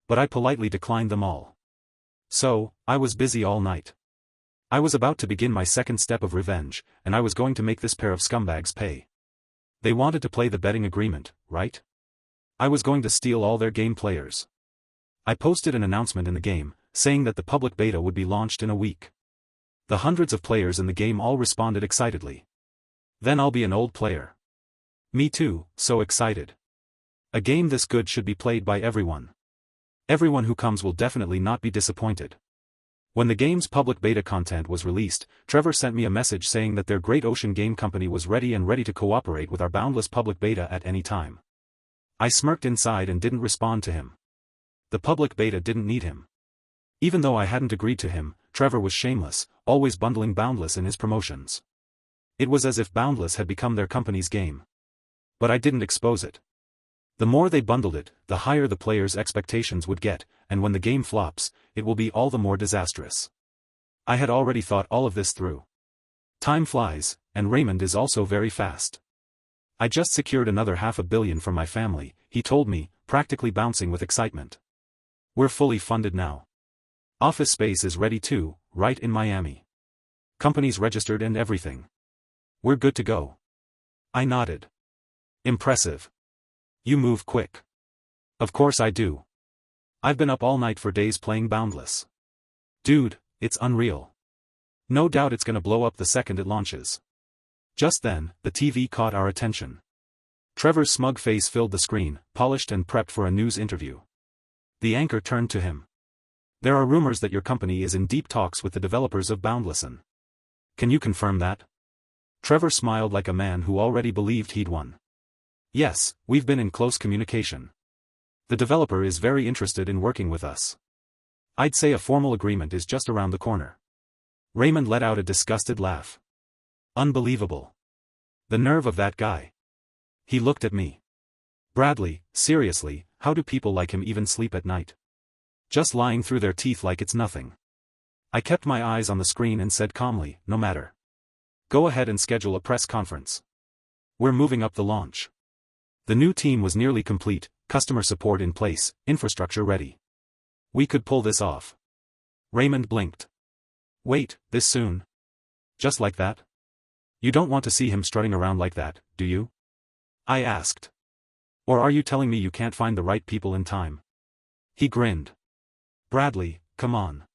But I politely declined them all. So, I was busy all night. I was about to begin my second step of revenge, and I was going to make this pair of scumbags pay. They wanted to play the betting agreement, right? I was going to steal all their game players. I posted an announcement in the game, saying that the public beta would be launched in a week. The hundreds of players in the game all responded excitedly. Then I'll be an old player. Me too, so excited. A game this good should be played by everyone. Everyone who comes will definitely not be disappointed. When the game's public beta content was released, Trevor sent me a message saying that their Great Ocean Game Company was ready to cooperate with our Boundless public beta at any time. I smirked inside and didn't respond to him. The public beta didn't need him. Even though I hadn't agreed to him, Trevor was shameless, always bundling Boundless in his promotions. It was as if Boundless had become their company's game. But I didn't expose it. The more they bundled it, the higher the players' expectations would get, and when the game flops, it will be all the more disastrous. I had already thought all of this through. Time flies, and Raymond is also very fast. I just secured another $500 million from my family, he told me, practically bouncing with excitement. We're fully funded now. Office space is ready too, right in Miami. Company's registered and everything. We're good to go. I nodded. Impressive. You move quick. Of course I do. I've been up all night for days playing Boundless. Dude, it's unreal. No doubt it's gonna blow up the second it launches. Just then, the TV caught our attention. Trevor's smug face filled the screen, polished and prepped for a news interview. The anchor turned to him. "There are rumors that your company is in deep talks with the developers of Boundless. Can you confirm that?" Trevor smiled like a man who already believed he'd won. "Yes, we've been in close communication. The developer is very interested in working with us. I'd say a formal agreement is just around the corner." Raymond let out a disgusted laugh. "Unbelievable. The nerve of that guy." He looked at me. "Bradley, seriously, how do people like him even sleep at night? Just lying through their teeth like it's nothing." I kept my eyes on the screen and said calmly, "No matter. Go ahead and schedule a press conference. We're moving up the launch." The new team was nearly complete, customer support in place, infrastructure ready. We could pull this off. Raymond blinked. "Wait, this soon? Just like that? You don't want to see him strutting around like that, do you?" I asked. "Or are you telling me you can't find the right people in time?" He grinned. "Bradley, come on.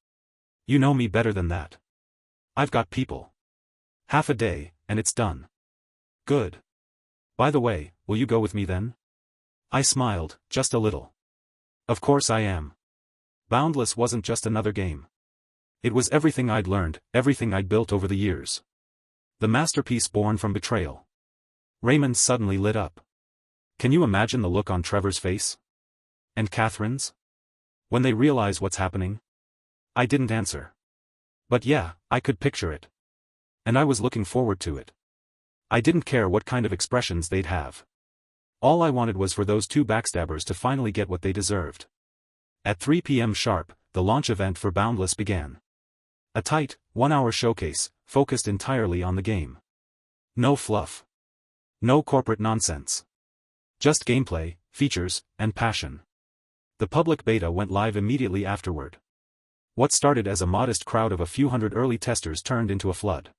You know me better than that. I've got people. Half a day, and it's done." "Good. By the way, will you go with me then?" I smiled, just a little. "Of course I am." Boundless wasn't just another game. It was everything I'd learned, everything I'd built over the years. The masterpiece born from betrayal. Raymond suddenly lit up. Can you imagine the look on Trevor's face? And Catherine's? When they realize what's happening? I didn't answer. But yeah, I could picture it. And I was looking forward to it. I didn't care what kind of expressions they'd have. All I wanted was for those two backstabbers to finally get what they deserved. At 3 p.m. sharp, the launch event for Boundless began. A tight, 1-hour showcase, focused entirely on the game. No fluff. No corporate nonsense. Just gameplay, features, and passion. The public beta went live immediately afterward. What started as a modest crowd of a few hundred early testers turned into a flood.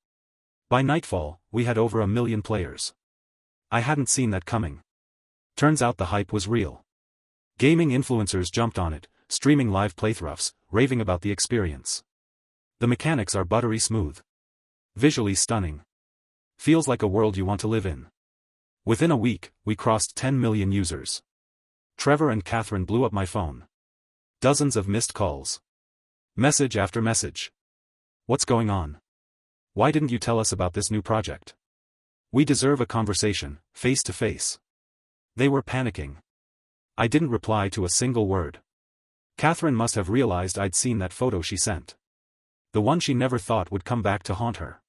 By nightfall, we had over 1 million players. I hadn't seen that coming. Turns out the hype was real. Gaming influencers jumped on it, streaming live playthroughs, raving about the experience. The mechanics are buttery smooth. Visually stunning. Feels like a world you want to live in. Within a week, we crossed 10 million users. Trevor and Catherine blew up my phone. Dozens of missed calls. Message after message. "What's going on? Why didn't you tell us about this new project? We deserve a conversation, face to face." They were panicking. I didn't reply to a single word. Catherine must have realized I'd seen that photo she sent. The one she never thought would come back to haunt her.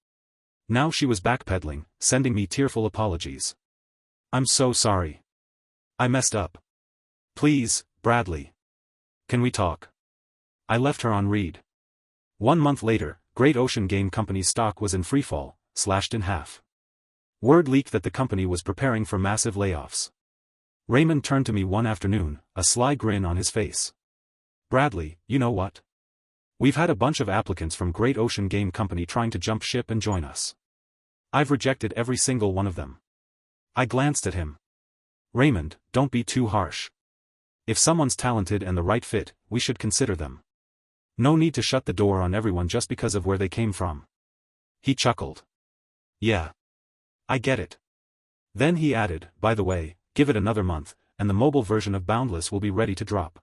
Now she was backpedaling, sending me tearful apologies. "I'm so sorry. I messed up. Please, Bradley. Can we talk?" I left her on read. 1 month later, Great Ocean Game Company's stock was in freefall, slashed in half. Word leaked that the company was preparing for massive layoffs. Raymond turned to me one afternoon, a sly grin on his face. "Bradley, you know what? We've had a bunch of applicants from Great Ocean Game Company trying to jump ship and join us. I've rejected every single one of them." I glanced at him. "Raymond, don't be too harsh. If someone's talented and the right fit, we should consider them. No need to shut the door on everyone just because of where they came from." He chuckled. "Yeah. I get it." Then he added, "By the way, give it another month, and the mobile version of Boundless will be ready to drop."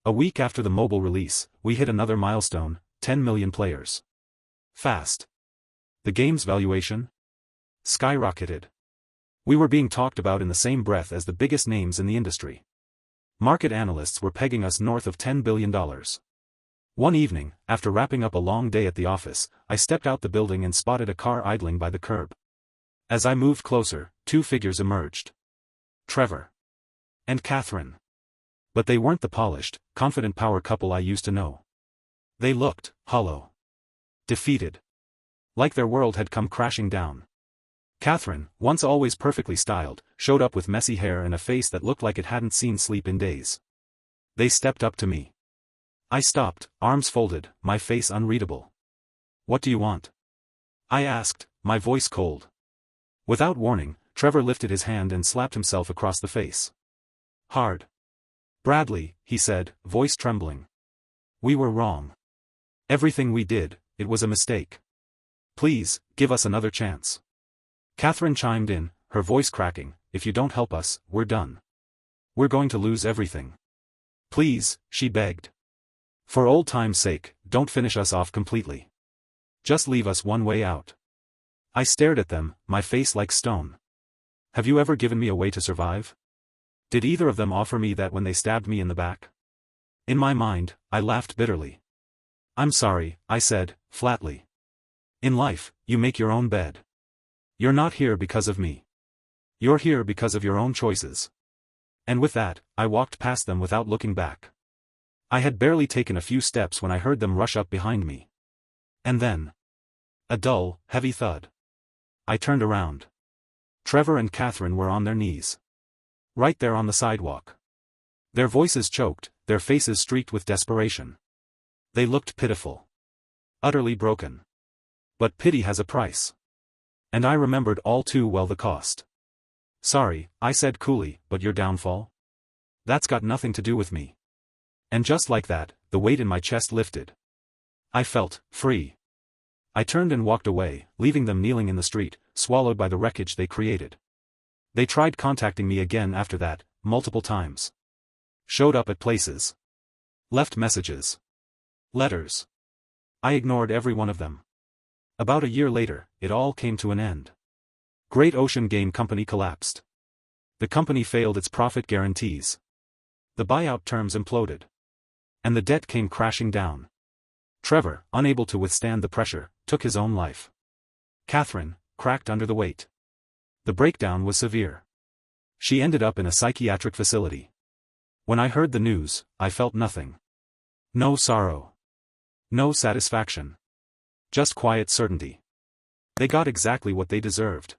A week after the mobile release, we hit another milestone, 10 million players. Fast. The game's valuation? Skyrocketed. We were being talked about in the same breath as the biggest names in the industry. Market analysts were pegging us north of $10 billion. One evening, after wrapping up a long day at the office, I stepped out the building and spotted a car idling by the curb. As I moved closer, 2 figures emerged. Trevor. And Catherine. But they weren't the polished, confident power couple I used to know. They looked hollow. Defeated. Like their world had come crashing down. Catherine, once always perfectly styled, showed up with messy hair and a face that looked like it hadn't seen sleep in days. They stepped up to me. I stopped, arms folded, my face unreadable. "What do you want?" I asked, my voice cold. Without warning, Trevor lifted his hand and slapped himself across the face. Hard. "Bradley," he said, voice trembling. "We were wrong. Everything we did, it was a mistake. Please, give us another chance." Catherine chimed in, her voice cracking, "If you don't help us, we're done. We're going to lose everything. Please," she begged. "For old time's sake, don't finish us off completely. Just leave us one way out." I stared at them, my face like stone. "Have you ever given me a way to survive? Did either of them offer me that when they stabbed me in the back?" In my mind, I laughed bitterly. "I'm sorry," I said, flatly. "In life, you make your own bed. You're not here because of me. You're here because of your own choices." And with that, I walked past them without looking back. I had barely taken a few steps when I heard them rush up behind me. And then, a dull, heavy thud. I turned around. Trevor and Catherine were on their knees. Right there on the sidewalk. Their voices choked, their faces streaked with desperation. They looked pitiful. Utterly broken. But pity has a price. And I remembered all too well the cost. "Sorry," I said coolly, "but your downfall? That's got nothing to do with me." And just like that, the weight in my chest lifted. I felt free. I turned and walked away, leaving them kneeling in the street, swallowed by the wreckage they created. They tried contacting me again after that, multiple times. Showed up at places. Left messages. Letters. I ignored every one of them. About a year later, it all came to an end. Great Ocean Game Company collapsed. The company failed its profit guarantees. The buyout terms imploded. And the debt came crashing down. Trevor, unable to withstand the pressure, took his own life. Catherine, cracked under the weight. The breakdown was severe. She ended up in a psychiatric facility. When I heard the news, I felt nothing. No sorrow. No satisfaction. Just quiet certainty. They got exactly what they deserved.